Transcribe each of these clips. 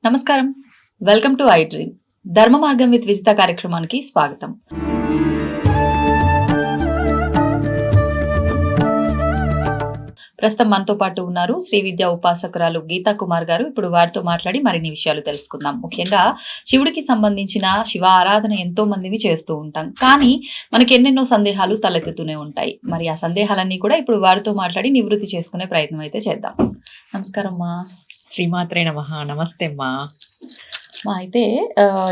నమస్కారం, welcome to I dream. ధర్మ మార్గం విత్ విజిత కార్యక్రమానికి స్వాగతం. ప్రస్తుతం మనతో పాటు ఉన్నారు శ్రీ విద్యా ఉపాసకురాలు గీతా కుమార్ గారు. ఇప్పుడు వారితో మాట్లాడి మరిన్ని విషయాలు తెలుసుకుందాం. ముఖ్యంగా శివుడికి సంబంధించిన శివ ఆరాధన ఎంతో మందిని చేస్తూ ఉంటాం, కానీ మనకి ఎన్నెన్నో సందేహాలు తలెత్తుతూనే ఉంటాయి. మరి ఆ సందేహాలన్నీ కూడా ఇప్పుడు వారితో మాట్లాడి నివృత్తి చేసుకునే ప్రయత్నం అయితే చేద్దాం. నమస్కారం మా. శ్రీమాత్రే నమః. నమస్తే అమ్మా. అయితే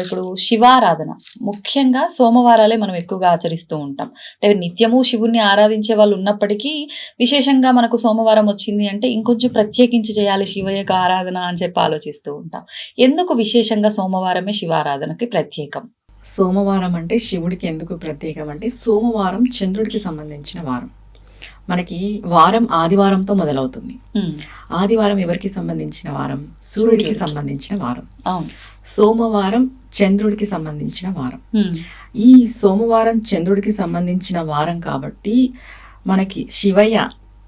ఇప్పుడు శివారాధన ముఖ్యంగా సోమవారాలే మనం ఎక్కువగా ఆచరిస్తూ ఉంటాం. అంటే నిత్యము శివుణ్ణి ఆరాధించే వాళ్ళు ఉన్నప్పటికీ విశేషంగా మనకు సోమవారం వచ్చింది అంటే ఇంకొంచెం ప్రత్యేకించి చేయాలి శివయ్యకు ఆరాధన అని చెప్పి ఆలోచిస్తూ ఉంటాం. ఎందుకు విశేషంగా సోమవారమే శివారాధనకి ప్రత్యేకం? సోమవారం అంటే శివుడికి ఎందుకు ప్రత్యేకం అంటే, సోమవారం చంద్రుడికి సంబంధించిన వారం. మనకి వారం ఆదివారంతో మొదలవుతుంది. ఆదివారం ఎవరికి సంబంధించిన వారం? సూర్యుడికి సంబంధించిన వారం. సోమవారం చంద్రుడికి సంబంధించిన వారం. ఈ సోమవారం చంద్రుడికి సంబంధించిన వారం కాబట్టి మనకి శివయ్య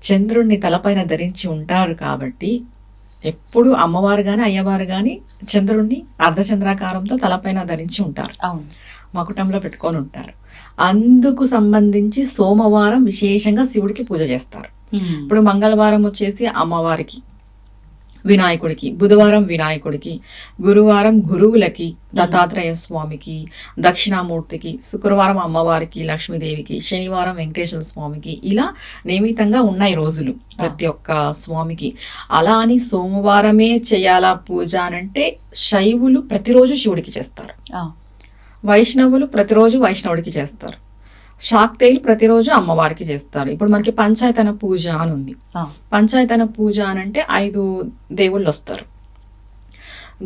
చంద్రుడిని తలపైన ధరించి ఉంటారు కాబట్టి ఎప్పుడు అమ్మవారు కానీ అయ్యవారు కానీ చంద్రుడిని అర్ధచంద్రాకారంతో తలపైన ధరించి ఉంటారు, మకుటంలో పెట్టుకొని ఉంటారు. అందుకు సంబంధించి సోమవారం విశేషంగా శివుడికి పూజ చేస్తారు. ఇప్పుడు మంగళవారం వచ్చేసి అమ్మవారికి, వినాయకుడికి, బుధవారం వినాయకుడికి, గురువారం గురువులకి, దత్తాత్రేయ స్వామికి, దక్షిణామూర్తికి, శుక్రవారం అమ్మవారికి, లక్ష్మీదేవికి, శనివారం వెంకటేశ్వర స్వామికి, ఇలా నియమితంగా ఉన్నాయి రోజులు ప్రతి ఒక్క స్వామికి. అలా అని సోమవారమే చేయాలా పూజ అనంటే శైవులు ప్రతిరోజు శివుడికి చేస్తారు, వైష్ణవులు ప్రతిరోజు వైష్ణవుడికి చేస్తారు, శాక్తేయులు ప్రతిరోజు అమ్మవారికి చేస్తారు. ఇప్పుడు మనకి పంచాయతన పూజ అని ఉంది. పంచాయతన పూజ అని అంటే 5 దేవుళ్ళు వస్తారు: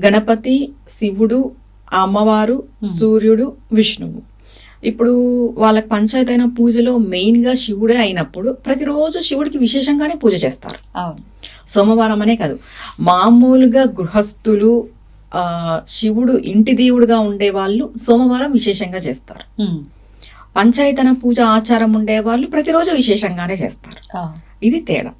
గణపతి, శివుడు, అమ్మవారు, సూర్యుడు, విష్ణువు. ఇప్పుడు వాళ్ళకి పంచాయతన పూజలో మెయిన్గా శివుడే అయినప్పుడు ప్రతిరోజు శివుడికి విశేషంగానే పూజ చేస్తారు. సోమవారం అనే కాదు, మామూలుగా గృహస్థులు, శివుడు ఇంటి దేవుడుగా ఉండే వాళ్ళు సోమవారం విశేషంగా చేస్తారు. పంచాయతన పూజ ఆచారం ఉండే వాళ్ళు ప్రతిరోజు విశేషంగానే చేస్తారు. ఇది తేడా.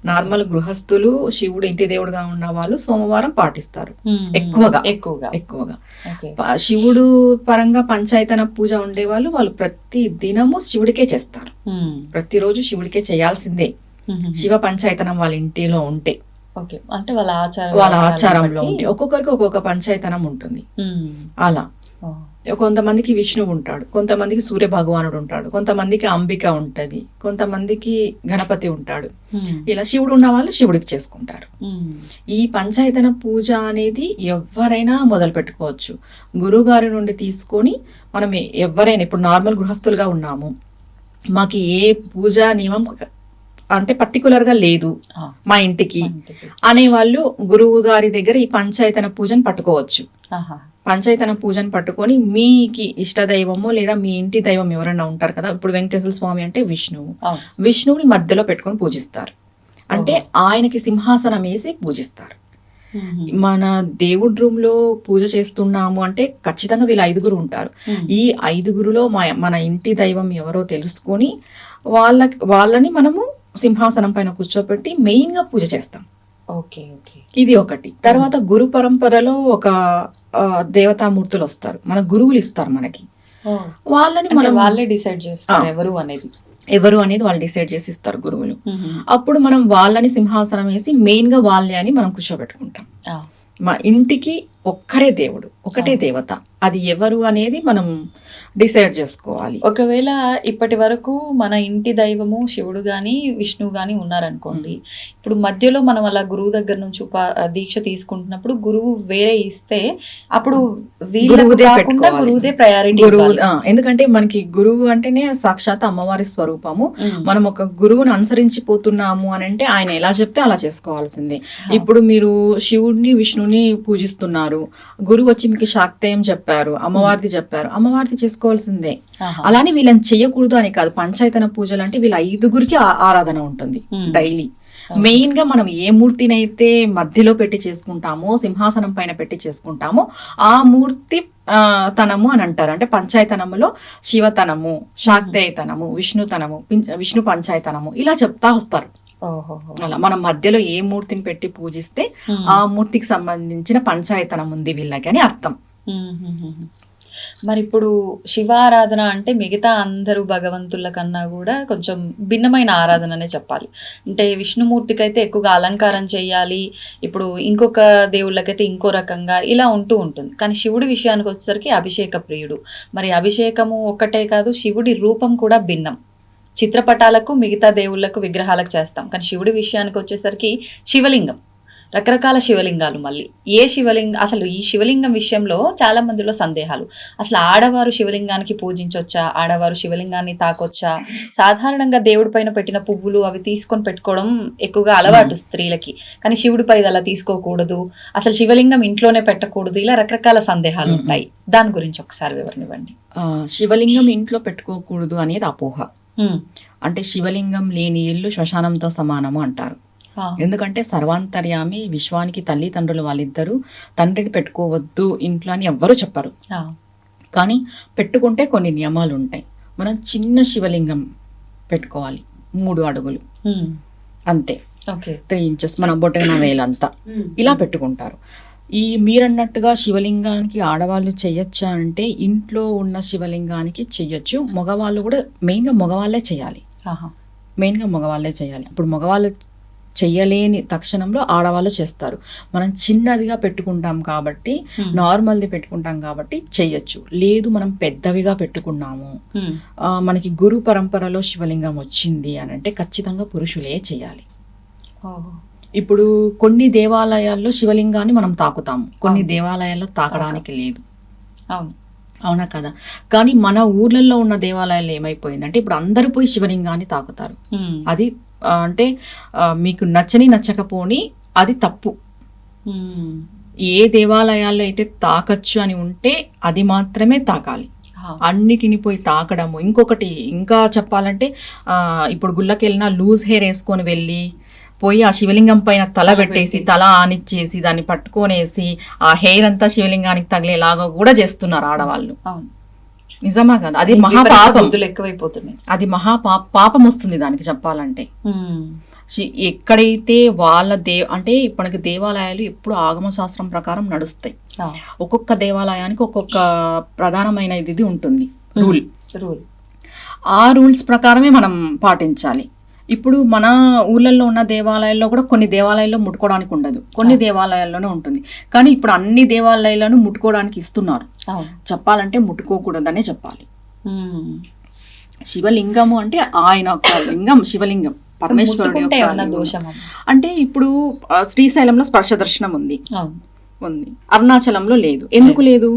నార్మల్ గృహస్థులు, శివుడు ఇంటి దేవుడుగా ఉన్న వాళ్ళు సోమవారం పాటిస్తారు ఎక్కువగా. శివుడు పరంగా పంచాయతన పూజ ఉండే వాళ్ళు ప్రతి దినము శివుడికే చేస్తారు. ప్రతిరోజు శివుడికే చేయాల్సిందే శివ పంచాయతనం వాళ్ళ ఇంటిలో ఉంటే, అంటే వాళ్ళ ఆచారంలో ఉంటే. ఒక్కొక్కరికి ఒక్కొక్క పంచాయతనం ఉంటుంది. అలా కొంతమందికి విష్ణువు ఉంటాడు, కొంతమందికి సూర్య భగవానుడు ఉంటాడు, కొంతమందికి అంబిక ఉంటది, కొంతమందికి గణపతి ఉంటాడు. ఇలా శివుడు ఉన్న వాళ్ళు శివుడికి చేసుకుంటారు. ఈ పంచాయతన పూజ అనేది ఎవరైనా మొదలు పెట్టుకోవచ్చు. గురువు గారి నుండి తీసుకొని మనం ఎవరైనా, ఇప్పుడు నార్మల్ గృహస్థులుగా ఉన్నాము, మాకు ఏ పూజా నియమం అంటే పర్టికులర్ గా లేదు మా ఇంటికి అనేవాళ్ళు గురువు గారి దగ్గర ఈ పంచాయతన పూజను పట్టుకోవచ్చు. పంచాయతన పూజను పట్టుకొని మీకి ఇష్ట దైవమో లేదా మీ ఇంటి దైవం ఎవరైనా ఉంటారు కదా. ఇప్పుడు వెంకటేశ్వర స్వామి అంటే విష్ణువుని మధ్యలో పెట్టుకొని పూజిస్తారు. అంటే ఆయనకి సింహాసనం వేసి పూజిస్తారు. మన దేవుడి రూమ్ లో పూజ చేస్తున్నాము అంటే ఖచ్చితంగా వీళ్ళు 5గురు ఉంటారు. ఈ 5గురులో మన ఇంటి దైవం ఎవరో తెలుసుకొని వాళ్ళని మనము సింహాసనం పైన కూర్చోపెట్టి మెయిన్ గా పూజ చేస్తాం. ఇది ఒకటి. తర్వాత గురు పరంపరలో ఒక దేవతామూర్తులు వస్తారు, మన గురువులు ఇస్తారు మనకి. వాళ్ళని వాళ్ళే డిసైడ్ చేస్తారు ఎవరు అనేది వాళ్ళు డిసైడ్ చేసి ఇస్తారు గురువులు. అప్పుడు మనం వాళ్ళని సింహాసనం వేసి మెయిన్ గా వాళ్ళే అని మనం కూర్చోబెట్టుకుంటాం. మా ఇంటికి ఒక్కరే దేవుడు, ఒకటే దేవత, అది ఎవరు అనేది మనం డిసైడ్ చేసుకోవాలి. ఒకవేళ ఇప్పటి వరకు మన ఇంటి దైవము శివుడు గాని విష్ణువు గాని ఉన్నారనుకోండి, ఇప్పుడు మధ్యలో మనం అలా గురువు దగ్గర నుంచి దీక్ష తీసుకుంటున్నప్పుడు గురువు వేరే ఇస్తే అప్పుడు గురువుదే ప్రయారిటీ. ఎందుకంటే మనకి గురువు అంటేనే సాక్షాత్ అమ్మవారి స్వరూపము. మనం ఒక గురువుని అనుసరించిపోతున్నాము అని అంటే ఆయన ఎలా చెప్తే అలా చేసుకోవాల్సిందే. ఇప్పుడు మీరు శివుడిని విష్ణుని పూజిస్తున్నారు, గురువు వచ్చి మీకు శాక్తేయం చెప్పారు, అమ్మవారిది చెప్పారు, అమ్మవారిది చేసుకోవాల్సిందే. అలానే వీళ్ళని చెయ్యకూడదు అని కాదు. పంచాయతన పూజలు అంటే వీళ్ళ 5గురికి ఆరాధన ఉంటుంది డైలీ. మెయిన్ గా మనం ఏ మూర్తినైతే మధ్యలో పెట్టి చేసుకుంటామో, సింహాసనం పైన పెట్టి చేసుకుంటామో ఆ మూర్తి తనము అని అంటారు. అంటే పంచాయతనములో శివతనము, శాక్తేయతనము, విష్ణుతనము, విష్ణు పంచాయతనము ఇలా చెప్తా వస్తారు. అలా మనం మధ్యలో ఏ మూర్తిని పెట్టి పూజిస్తే ఆ మూర్తికి సంబంధించిన పంచాయతనం ఉంది వీళ్ళకి అని అర్థం. మరి ఇప్పుడు శివారాధన అంటే మిగతా అందరూ భగవంతుల కన్నా కూడా కొంచెం భిన్నమైన ఆరాధననే చెప్పాలి. అంటే విష్ణుమూర్తికి అయితే ఎక్కువగా అలంకారం చేయాలి, ఇప్పుడు ఇంకొక దేవుళ్ళకైతే ఇంకో రకంగా ఇలా ఉంటూ ఉంటుంది. కానీ శివుడి విషయానికి వచ్చేసరికి అభిషేక ప్రియుడు. మరి అభిషేకము ఒక్కటే కాదు, శివుడి రూపం కూడా భిన్నం. చిత్రపటాలకు మిగతా దేవుళ్ళకు విగ్రహాలకు చేస్తాం, కానీ శివుడి విషయానికి వచ్చేసరికి శివలింగం, రకరకాల శివలింగాలు. మళ్ళీ ఏ శివలింగం, అసలు ఈ శివలింగం విషయంలో చాలా మందిలో సందేహాలు. అసలు ఆడవారు శివలింగానికి పూజించొచ్చా, ఆడవారు శివలింగాన్ని తాకొచ్చా? సాధారణంగా దేవుడి పైన పెట్టిన పువ్వులు అవి తీసుకొని పెట్టుకోవడం ఎక్కువగా అలవాటు స్త్రీలకి, కానీ శివుడిపై అలా తీసుకోకూడదు, అసలు శివలింగం ఇంట్లోనే పెట్టకూడదు, ఇలా రకరకాల సందేహాలు ఉంటాయి. దాని గురించి ఒకసారి వివరణ ఇవ్వండి. శివలింగం ఇంట్లో పెట్టుకోకూడదు అనేది అపోహ. అంటే శివలింగం లేని ఇల్లు శ్మశానంతో సమానము అంటారు. ఎందుకంటే సర్వాంతర్యామి, విశ్వానికి తల్లిదండ్రులు వాళ్ళిద్దరూ, తండ్రిని పెట్టుకోవద్దు ఇంట్లో అని ఎవ్వరూ చెప్పరు. కానీ పెట్టుకుంటే కొన్ని నియమాలు ఉంటాయి. మనం చిన్న శివలింగం పెట్టుకోవాలి, 3 అడుగులు అంతే, 3 ఇంచెస్, మన బొటన వేలంతా ఇలా పెట్టుకుంటారు. మీరన్నట్టుగా శివలింగానికి ఆడవాళ్ళు చెయ్యొచ్చా అంటే ఇంట్లో ఉన్న శివలింగానికి చెయ్యొచ్చు. మగవాళ్ళు కూడా మెయిన్గా మగవాళ్ళే చేయాలి. ఇప్పుడు మగవాళ్ళు చెయ్యలేని తక్షణంలో ఆడవాళ్ళు చేస్తారు. మనం చిన్నదిగా పెట్టుకుంటాం కాబట్టి, నార్మల్ది పెట్టుకుంటాం కాబట్టి చెయ్యొచ్చు. లేదు మనం పెద్దవిగా పెట్టుకున్నాము, మనకి గురు పరంపరలో శివలింగం వచ్చింది అని అంటే ఖచ్చితంగా పురుషులే చేయాలి. ఇప్పుడు కొన్ని దేవాలయాల్లో శివలింగాన్ని మనం తాకుతాము, కొన్ని దేవాలయాల్లో తాకడానికి లేదు. అవునా కదా? కానీ మన ఊర్లలో ఉన్న దేవాలయాల్లో ఏమైపోయిందంటే ఇప్పుడు అందరూ పోయి శివలింగాన్ని తాకుతారు. అది అంటే మీకు నచ్చకపోని అది తప్పు. ఏ దేవాలయాల్లో అయితే తాకచ్చు అని ఉంటే అది మాత్రమే తాకాలి. అన్నిటిని పోయి తాకడము. ఇంకొకటి ఇంకా చెప్పాలంటే ఇప్పుడు గుళ్ళకి వెళ్ళినా లూజ్ హెయిర్ వేసుకొని వెళ్ళి పోయి ఆ శివలింగం పైన తల పెట్టేసి తల ఆనిచ్చేసి దాన్ని పట్టుకొనేసి ఆ హెయిర్ అంతా శివలింగానికి తగిలేలాగా కూడా చేస్తున్నారు ఆడవాళ్ళు. నిజమా కదా? అది మహాపాపం, అది పాపం వస్తుంది దానికి చెప్పాలంటే. ఎక్కడైతే వాళ్ళ అంటే మనకి దేవాలయాలు ఎప్పుడు ఆగమ శాస్త్రం ప్రకారం నడుస్తాయి. ఒక్కొక్క దేవాలయానికి ఒక్కొక్క ప్రధానమైన ఇది ఉంటుంది, రూల్. ఆ రూల్స్ ప్రకారమే మనం పాటించాలి. ఇప్పుడు మన ఊళ్ళల్లో ఉన్న దేవాలయాల్లో కూడా కొన్ని దేవాలయాల్లో ముట్టుకోవడానికి ఉండదు, కొన్ని దేవాలయాల్లోనే ఉంటుంది. కానీ ఇప్పుడు అన్ని దేవాలయాలను ముట్టుకోవడానికి ఇస్తున్నారు. చెప్పాలంటే ముట్టుకోకూడదనే చెప్పాలి. శివలింగము అంటే ఆయన ఒక లింగం, శివలింగం పరమేశ్వరుడు యొక్క. అంటే ఇప్పుడు శ్రీశైలంలో స్పర్శ దర్శనం ఉంది, అరుణాచలంలో లేదు. ఎందుకు లేదు?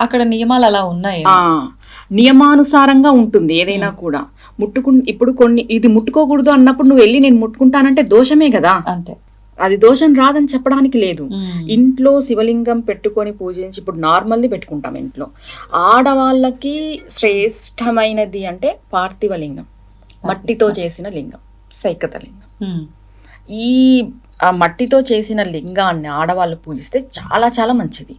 అక్కడ నియమాలు అలా ఉన్నాయి. నియమానుసారంగా ఉంటుంది ఏదైనా కూడా. ఇప్పుడు కొన్ని ఇది ముట్టుకోకూడదు అన్నప్పుడు నువ్వు వెళ్ళి నేను ముట్టుకుంటానంటే దోషమే కదా. అంతే, అది దోషం రాదని చెప్పడానికి లేదు. ఇంట్లో శివలింగం పెట్టుకొని పూజించి ఇప్పుడు నార్మల్ది పెట్టుకుంటాం ఇంట్లో. ఆడవాళ్ళకి శ్రేష్టమైనది అంటే పార్థివలింగం, మట్టితో చేసిన లింగం, సైకత లింగం. ఈ మట్టితో చేసిన లింగాన్ని ఆడవాళ్ళు పూజిస్తే చాలా చాలా మంచిది.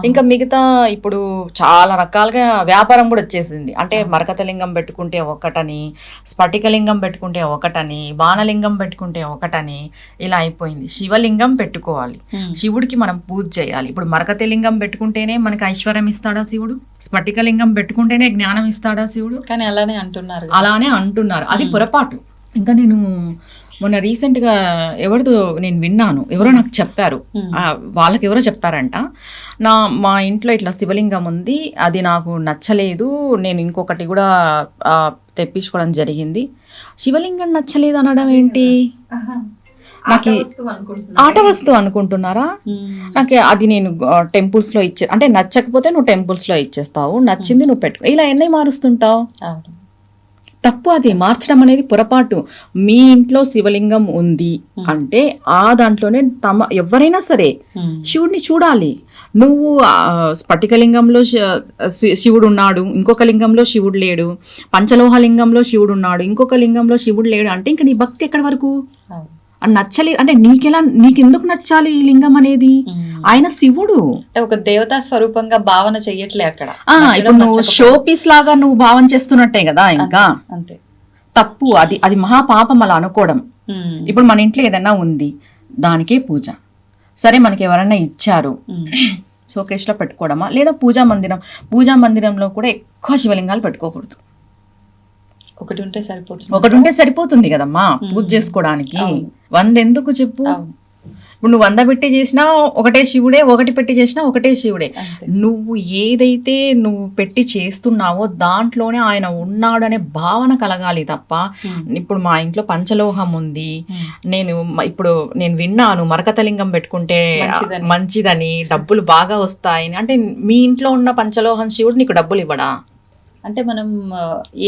ఇంకా మిగతా ఇప్పుడు చాలా రకాలుగా వ్యాపారం కూడా వచ్చేసింది. అంటే మరకతలింగం పెట్టుకుంటే ఒకటని, స్ఫటికలింగం పెట్టుకుంటే ఒకటని, బాణలింగం పెట్టుకుంటే ఒకటని ఇలా అయిపోయింది. శివలింగం పెట్టుకోవాలి, శివుడికి మనం పూజ చేయాలి. ఇప్పుడు మరకతలింగం పెట్టుకుంటేనే మనకి ఐశ్వర్యం ఇస్తాడా శివుడు? స్ఫటికలింగం పెట్టుకుంటేనే జ్ఞానం ఇస్తాడా శివుడు? కానీ అలానే అంటున్నారు. అది పొరపాటు. ఇంకా నేను మొన్న రీసెంట్గా నేను విన్నాను, ఎవరో నాకు చెప్పారు, వాళ్ళకి ఎవరో చెప్పారంట, మా ఇంట్లో ఇట్లా శివలింగం ఉంది, అది నాకు నచ్చలేదు, నేను ఇంకొకటి కూడా తెప్పించుకోవడం జరిగింది. శివలింగం నచ్చలేదు అనడం ఏంటి? నాకు ఆట వస్తువు అనుకుంటున్నారా? నాకు అది నేను టెంపుల్స్లో అంటే నచ్చకపోతే నువ్వు టెంపుల్స్లో ఇచ్చేస్తావు, నచ్చింది నువ్వు పెట్టుకో, ఇలా ఎన్ని మారుస్తుంటావు? తప్పు, అది మార్చడం అనేది పొరపాటు. మీ ఇంట్లో శివలింగం ఉంది అంటే ఆ దాంట్లోనే ఎవరైనా సరే శివుడిని చూడాలి. నువ్వు స్ఫటికలింగంలో శివుడు ఉన్నాడు, ఇంకొక లింగంలో శివుడు లేడు, పంచలోహ లింగంలో శివుడు ఉన్నాడు, ఇంకొక లింగంలో శివుడు లేడు అంటే ఇంకా నీ భక్తి ఎక్కడి వరకు? నచ్చలేదు అంటే నీకెందుకు నచ్చాలి ఈ లింగం అనేది? ఆయన శివుడు, ఒక దేవతా స్వరూపంగా భావన చెయ్యట్లే అక్కడ. ఇప్పుడు నువ్వు షో పీస్ లాగా నువ్వు భావన చేస్తున్నట్టే కదా. ఇంకా అంతే తప్పు, అది మహాపాపం అలా అనుకోవడం. ఇప్పుడు మన ఇంట్లో ఏదైనా ఉంది, దానికే పూజ. సరే, మనకి ఎవరైనా ఇచ్చారు, షోకేస్ లో పెట్టుకోవడమా, లేదా పూజా మందిరంలో కూడా ఎక్కువ శివలింగాలు పెట్టుకోకూడదు. ఒకటి ఉంటే సరిపోతుంది కదమ్మా పూజ చేసుకోవడానికి. 100 ఎందుకు చెప్పు? ఇప్పుడు నువ్వు 100 పెట్టి చేసినా ఒకటే శివుడే, ఒకటి పెట్టి చేసినా ఒకటే శివుడే. నువ్వు ఏదైతే నువ్వు పెట్టి చేస్తున్నావో దాంట్లోనే ఆయన ఉన్నాడు అనే భావన కలగాలి తప్ప, ఇప్పుడు మా ఇంట్లో పంచలోహం ఉంది, ఇప్పుడు నేను విన్నాను మరకతలింగం పెట్టుకుంటే మంచిదని, డబ్బులు బాగా వస్తాయని అంటే మీ ఇంట్లో ఉన్న పంచలోహం శివుడు నీకు డబ్బులు ఇవ్వడా? అంటే మనం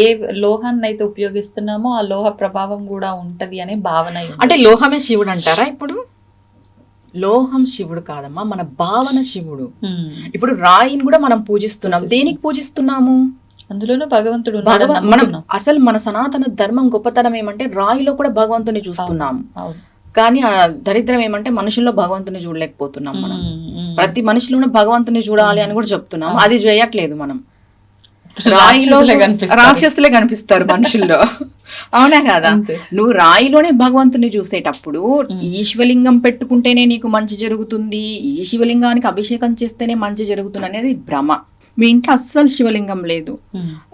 ఏ లోహాన్ని అయితే ఉపయోగిస్తున్నామో ఆ లోహ ప్రభావం కూడా ఉంటది అనే భావన. అంటే లోహమే శివుడు అంటారా? ఇప్పుడు లోహం శివుడు కాదమ్మా, మన భావన శివుడు. ఇప్పుడు రాయిని కూడా మనం పూజిస్తున్నాం. దేనికి పూజిస్తున్నాము? అందులోనూ భగవంతుడు. మనం అసలు మన సనాతన ధర్మం గొప్పతనం ఏమంటే రాయిలో కూడా భగవంతుని చూస్తున్నాము. కానీ ఆ దరిద్రం ఏమంటే మనుషుల్లో భగవంతుని చూడలేకపోతున్నాం. మనం ప్రతి మనిషిలోనూ భగవంతుని చూడాలి అని కూడా చెప్తున్నాం, అది చేయట్లేదు. మనం రాయిలో రాక్షసులే కనిపిస్తారు మనుషుల్లో. అవునా కదా? నువ్వు రాయిలోనే భగవంతుని చూసేటప్పుడు ఈ శివలింగం పెట్టుకుంటేనే నీకు మంచి జరుగుతుంది, ఈ శివలింగానికి అభిషేకం చేస్తేనే మంచి జరుగుతుంది అనేది భ్రమ. మీ ఇంట్లో అస్సలు శివలింగం లేదు,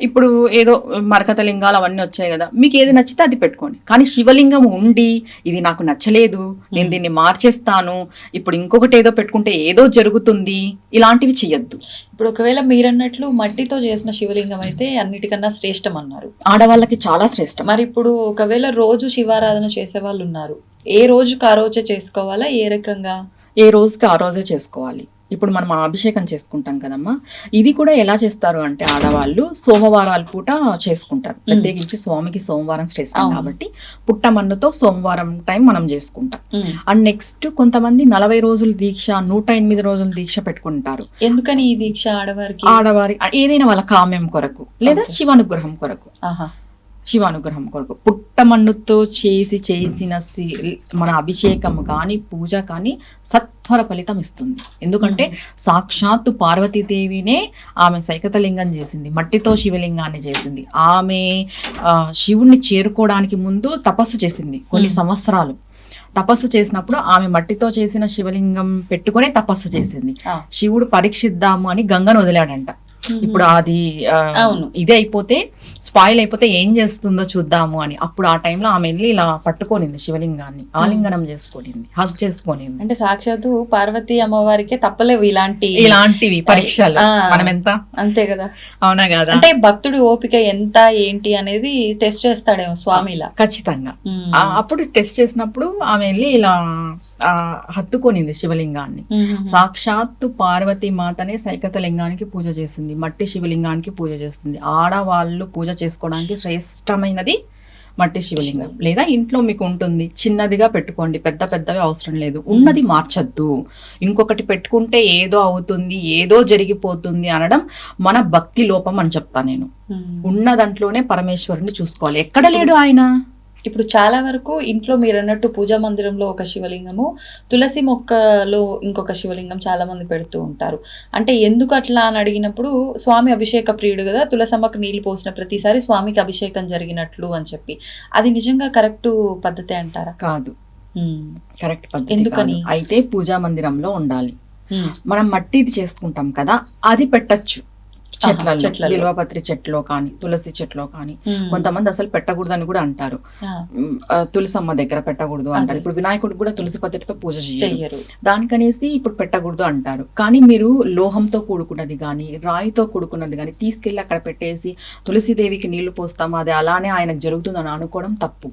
ఇప్పుడు ఏదో మరకత లింగాలు అవన్నీ వచ్చాయి కదా, మీకు ఏది నచ్చితే అది పెట్టుకోండి. కానీ శివలింగం ఉండి ఇది నాకు నచ్చలేదు, నేను దీన్ని మార్చేస్తాను, ఇప్పుడు ఇంకొకటి ఏదో పెట్టుకుంటే ఏదో జరుగుతుంది, ఇలాంటివి చెయ్యొద్దు. ఇప్పుడు ఒకవేళ మీరన్నట్లు మట్టితో చేసిన శివలింగం అయితే అన్నిటికన్నా శ్రేష్టం అన్నారు, ఆడవాళ్ళకి చాలా శ్రేష్టం. మరి ఇప్పుడు ఒకవేళ రోజు శివారాధన చేసే వాళ్ళు ఉన్నారు, ఏ రోజుకి ఆ రోజే చేసుకోవాలా? ఏ రకంగా? ఏ రోజుకి ఆ రోజే చేసుకోవాలి. ఇప్పుడు మనం అభిషేకం చేసుకుంటాం కదమ్మా, ఇది కూడా ఎలా చేస్తారు అంటే ఆడవాళ్ళు సోమవారాల పూట చేసుకుంటారు. ప్రత్యేకించి స్వామికి సోమవారం శ్రేష్టం కాబట్టి పుట్టమన్నుతో సోమవారం టైం మనం చేసుకుంటాం. అండ్ నెక్స్ట్ కొంతమంది 40 రోజుల దీక్ష, 108 రోజుల దీక్ష పెట్టుకుంటారు. ఎందుకని ఈ దీక్ష? ఆడవారి ఏదైనా వాళ్ళ కామ్యం కొరకు లేదా శివానుగ్రహం కొరకు. శివానుగ్రహం కొరకు పుట్టమన్నుతో చేసిన మన అభిషేకం కానీ పూజ కానీ సత్వర ఫలితం ఇస్తుంది. ఎందుకంటే సాక్షాత్తు పార్వతీదేవినే ఆమె సైకతలింగం చేసింది, మట్టితో శివలింగాన్ని చేసింది. ఆమె శివుణ్ణి చేరుకోవడానికి ముందు తపస్సు చేసింది, కొన్ని సంవత్సరాలు తపస్సు చేసినప్పుడు ఆమె మట్టితో చేసిన శివలింగం పెట్టుకునే తపస్సు చేసింది. శివుడు పరీక్షిద్దాము అని గంగను వదిలాడంట. ఇప్పుడు అది ఇదే అయిపోతే స్పాయిల్ అయిపోతే ఏం చేస్తుందో చూద్దాము అని, అప్పుడు ఆ టైంలో ఆమె వెళ్ళి ఇలా పట్టుకోనింది శివలింగాన్ని, ఆలింగనం చేసుకోనింది, హగ్ చేసుకోనింది. అంటే సాక్షాత్తు పార్వతీ అమ్మవారికే తప్పలేవు ఇలాంటివి పరీక్షలు. మనం ఎంత అంతే కదా? అవునా కదా? అంటే భక్తుడి ఓపిక ఎంత ఏంటి అనేది టెస్ట్ చేస్తాడేమో స్వామిలా. ఖచ్చితంగా. అప్పుడు టెస్ట్ చేసినప్పుడు ఆమె వెళ్ళి ఇలా హత్తుకోనింది శివలింగాన్ని. సాక్షాత్తు పార్వతీ మాతనే సైకత లింగానికి పూజ చేసింది, మట్టి శివలింగానికి పూజ చేస్తుంది. ఆడవాళ్ళు పూజ చేసుకోవడానికి శ్రేష్టమైనది మట్టి శివలింగం. లేదా ఇంట్లో మీకు ఉంటుంది, చిన్నదిగా పెట్టుకోండి, పెద్దవి అవసరం లేదు. ఉన్నది మార్చద్దు. ఇంకొకటి పెట్టుకుంటే ఏదో అవుతుంది, ఏదో జరిగిపోతుంది అనడం మన భక్తి లోపం అని చెప్తా నేను. ఉన్న దాంట్లోనే పరమేశ్వరుని చూసుకోవాలి. ఎక్కడ లేడు ఆయన. ఇప్పుడు చాలా వరకు ఇంట్లో మీరు అన్నట్టు పూజా మందిరంలో ఒక శివలింగము, తులసి మొక్కలో ఇంకొక శివలింగం చాలా మంది పెడుతూ ఉంటారు. అంటే ఎందుకు అట్లా అని అడిగినప్పుడు స్వామి అభిషేక ప్రియుడు కదా, తులసమ్మకు నీళ్లు పోసిన ప్రతిసారి స్వామికి అభిషేకం జరిగినట్లు అని చెప్పి, అది నిజంగా కరెక్ట్ పద్ధతి అంటారా? కాదు, కరెక్ట్ పద్ధతి ఎందుకని? అయితే పూజా మందిరంలో ఉండాలి. మనం మట్టిది చేసుకుంటాం కదా, అది పెట్టచ్చు చెట్లలో, బిల్వపత్రి చెట్లో కానీ తులసి చెట్లో కానీ. కొంతమంది అసలు పెట్టకూడదని కూడా అంటారు, తులసమ్మ దగ్గర పెట్టకూడదు అంటారు. ఇప్పుడు వినాయకుడికి కూడా తులసి పత్రితో పూజ చేయరు, దానికనేసి ఇప్పుడు పెట్టకూడదు అంటారు. కానీ మీరు లోహంతో కూడుకున్నది కానీ రాయితో కూడుకున్నది కానీ తీసుకెళ్లి అక్కడ పెట్టేసి తులసిదేవికి నీళ్లు పోస్తాము, అది అలానే ఆయనకు జరుగుతుందని అనుకోవడం తప్పు.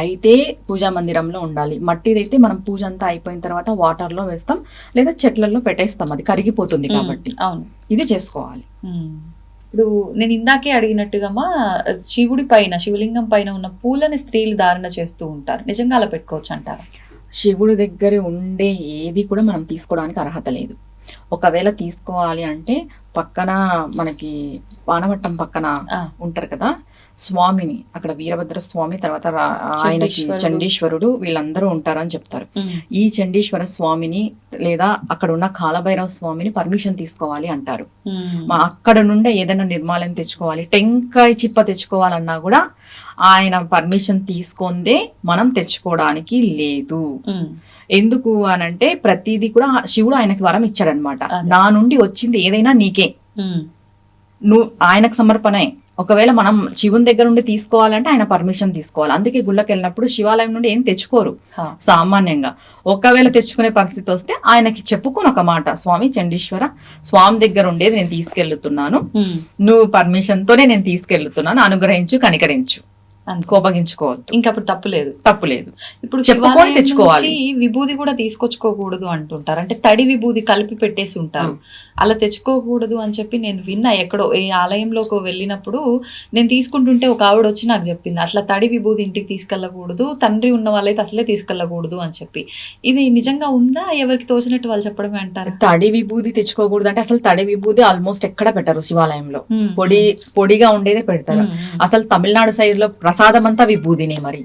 అయితే పూజా మందిరంలో ఉండాలి. మట్టిదైతే మనం పూజ అంతా అయిపోయిన తర్వాత వాటర్ లో వేస్తాం లేదా చెట్లలో పెట్టేస్తాం, అది కరిగిపోతుంది కాబట్టి ఇది చేసుకోవాలి. ఇప్పుడు నేను ఇందాకే అడిగినట్టుగా శివుడి పైన, శివలింగం పైన ఉన్న పూలని స్త్రీలు ధారణ చేస్తూ ఉంటారు, నిజంగా అలా పెట్టుకోవచ్చు అంటారా? శివుడి దగ్గర ఉండే ఏది కూడా మనం తీసుకోవడానికి అర్హత లేదు. ఒకవేళ తీసుకోవాలి అంటే పక్కన మనకి పానవట్టం పక్కన ఉంటారు కదా స్వామిని, అక్కడ వీరభద్ర స్వామి, తర్వాత ఆయనకి చండీశ్వరుడు, వీళ్ళందరూ ఉంటారని చెప్తారు. ఈ చండీశ్వర స్వామిని లేదా అక్కడ ఉన్న కాలభైరవ స్వామిని పర్మిషన్ తీసుకోవాలి అంటారు. అక్కడ నుండే ఏదైనా నిర్మాల్యం తెచ్చుకోవాలి, టెంకాయ చిప్ప తెచ్చుకోవాలన్నా కూడా ఆయన పర్మిషన్ తీసుకుందే మనం తెచ్చుకోవడానికి లేదు. ఎందుకు అనంటే ప్రతిదీ కూడా శివుడు ఆయనకి వరం ఇచ్చాడనమాట. నా నుండి వచ్చింది ఏదైనా నీకే, నువ్వు ఆయనకు సమర్పణే. ఒకవేళ మనం శివుని దగ్గర నుండి తీసుకోవాలంటే ఆయన పర్మిషన్ తీసుకోవాలి. అందుకే గుళ్ళకి వెళ్ళినప్పుడు శివాలయం నుండి ఏం తెచ్చుకోరు సామాన్యంగా. ఒకవేళ తెచ్చుకునే పరిస్థితి వస్తే ఆయనకి చెప్పుకొని ఒక మాట, స్వామి చండీశ్వర, స్వామి దగ్గర ఉండేది నేను తీసుకెళ్తున్నాను, నువ్వు పర్మిషన్ తోనే నేను తీసుకెళ్తున్నాను, అనుగ్రహించు, కనికరించు, కోపగించుకోవద్దు. ఇంకా అప్పుడు తప్పులేదు. ఇప్పుడు చెప్పుకొని తెచ్చుకోవాలి. విభూది కూడా తీసుకొచ్చుకోకూడదు అంటుంటారు, అంటే తడి విభూది కలిపి పెట్టేసి ఉంటారు, అలా తెచ్చుకోకూడదు అని చెప్పి నేను విన్నా. ఎక్కడో ఏ ఆలయంలోకి వెళ్ళినప్పుడు నేను తీసుకుంటుంటే ఒక ఆవిడ వచ్చి నాకు చెప్పింది, అట్లా తడి విభూది ఇంటికి తీసుకెళ్ళకూడదు, తండ్రి ఉన్న వాళ్ళైతే అసలే తీసుకెళ్ళకూడదు అని చెప్పి. ఇది నిజంగా ఉందా? ఎవరికి తోచినట్టు వాళ్ళు చెప్పడమే అంటారు. తడి విభూది తెచ్చుకోకూడదు అంటే అసలు తడి విభూది ఆల్మోస్ట్ ఎక్కడ పెట్టరు శివాలయంలో, పొడిగా ఉండేదే పెడతారు. అసలు తమిళనాడు సైడ్ లో ప్రసాదం అంతా విభూదినే, మరి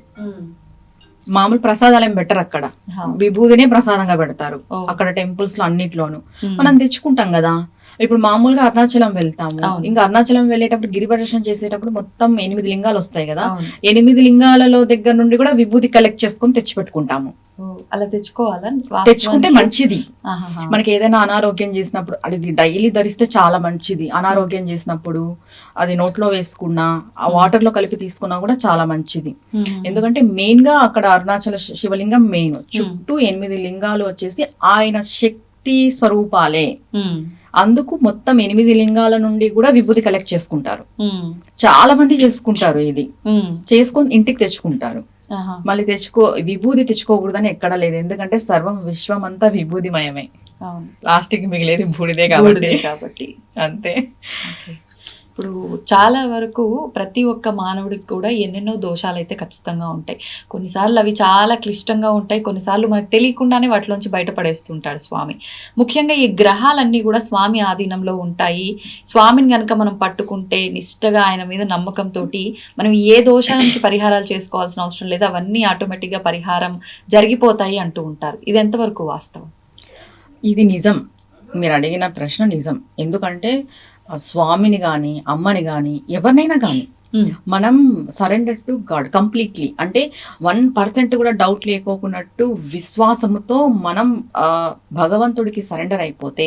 మామూలు ప్రసాదాలు ఏం పెట్టరు అక్కడ, విభూదినే ప్రసాదంగా పెడతారు అక్కడ టెంపుల్స్ లో అన్నిట్లోనూ. మనం తెచ్చుకుంటాం కదా, ఇప్పుడు మామూలుగా అరుణాచలం వెళ్తాము, ఇంకా అరుణాచలం వెళ్ళేటప్పుడు గిరి ప్రదర్శన చేసేటప్పుడు మొత్తం 8 లింగాలు వస్తాయి కదా, 8 లింగాలలో దగ్గర నుండి కూడా విభూతి కలెక్ట్ చేసుకొని తెచ్చి పెట్టుకుంటాము. అలా తెచ్చుకుంటే మంచిది. మనకి ఏదైనా అనారోగ్యం చేసినప్పుడు, అది డైలీ ధరిస్తే చాలా మంచిది. అనారోగ్యం చేసినప్పుడు అది నోట్లో వేసుకున్నా, ఆ వాటర్ లో కలిపి తీసుకున్నా కూడా చాలా మంచిది. ఎందుకంటే మెయిన్ గా అక్కడ అరుణాచల శివలింగం మెయిన్, చుట్టూ 8 లింగాలు వచ్చేసి ఆయన శక్తి స్వరూపాలే. అందుకు మొత్తం 8 లింగాల నుండి కూడా విభూతి కలెక్ట్ చేసుకుంటారు. చాలా మంది చేసుకుంటారు, ఇది చేసుకొని ఇంటికి తెచ్చుకుంటారు. మళ్ళీ విభూది తెచ్చుకోకూడదని ఎక్కడా లేదు, ఎందుకంటే సర్వం విశ్వం అంతా విభూతిమయమే, లాస్ట్ కి మిగిలేది బూడిదే కాబట్టి అంతే. ఇప్పుడు చాలా వరకు ప్రతి ఒక్క మానవుడికి కూడా ఎన్నెన్నో దోషాలు అయితే ఖచ్చితంగా ఉంటాయి. కొన్నిసార్లు అవి చాలా క్లిష్టంగా ఉంటాయి, కొన్నిసార్లు మనకు తెలియకుండానే వాటిలోంచి బయటపడేస్తుంటాడు స్వామి. ముఖ్యంగా ఈ గ్రహాలన్నీ కూడా స్వామి ఆధీనంలో ఉంటాయి. స్వామిని కనుక మనం పట్టుకుంటే నిష్టగా ఆయన మీద నమ్మకంతో మనం ఏ దోషానికి పరిహారాలు చేసుకోవాల్సిన అవసరం లేదు, అవన్నీ ఆటోమేటిక్గా పరిహారం జరిగిపోతాయి అంటూ ఉంటారు. ఇది ఎంతవరకు వాస్తవం? ఇది నిజం, మీరు అడిగిన ప్రశ్న నిజం. ఎందుకంటే స్వామిని గాని, అమ్మని గాని, ఎవరినైనా గాని మనం సరెండర్ టు గాడ్ కంప్లీట్లీ, అంటే 1% కూడా డౌట్ లేకోకున్నట్టు విశ్వాసముతో మనం భగవంతుడికి సరెండర్ అయిపోతే,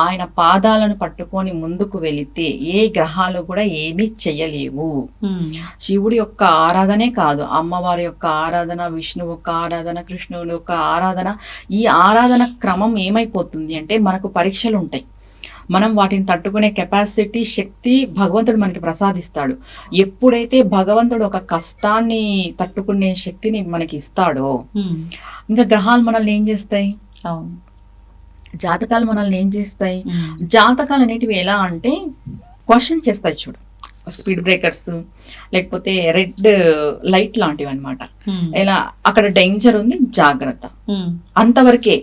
ఆయన పాదాలను పట్టుకొని ముందుకు వెళితే ఏ గ్రహాలు కూడా ఏమీ చెయ్యలేవు. శివుడి యొక్క ఆరాధనే కాదు, అమ్మవారి యొక్క ఆరాధన, విష్ణువు యొక్క ఆరాధన, కృష్ణుని యొక్క ఆరాధన, ఈ ఆరాధన క్రమం ఏమైపోతుంది అంటే మనకు పరీక్షలు ఉంటాయి, మనం వాటిని తట్టుకునే కెపాసిటీ, శక్తి భగవంతుడు మనకి ప్రసాదిస్తాడు. ఎప్పుడైతే భగవంతుడు ఒక కష్టాన్ని తట్టుకునే శక్తిని మనకి ఇస్తాడో, ఇంకా గ్రహాలు మనల్ని ఏం చేస్తాయి, జాతకాలు మనల్ని ఏం చేస్తాయి. జాతకాలు అనేటివి ఎలా అంటే క్వశ్చన్ చేస్తాయి చూడు, స్పీడ్ బ్రేకర్స్ లేకపోతే రెడ్ లైట్ లాంటివి అనమాట. ఎలా అక్కడ డేంజర్ ఉంది, జాగ్రత్త, అంతవరకే.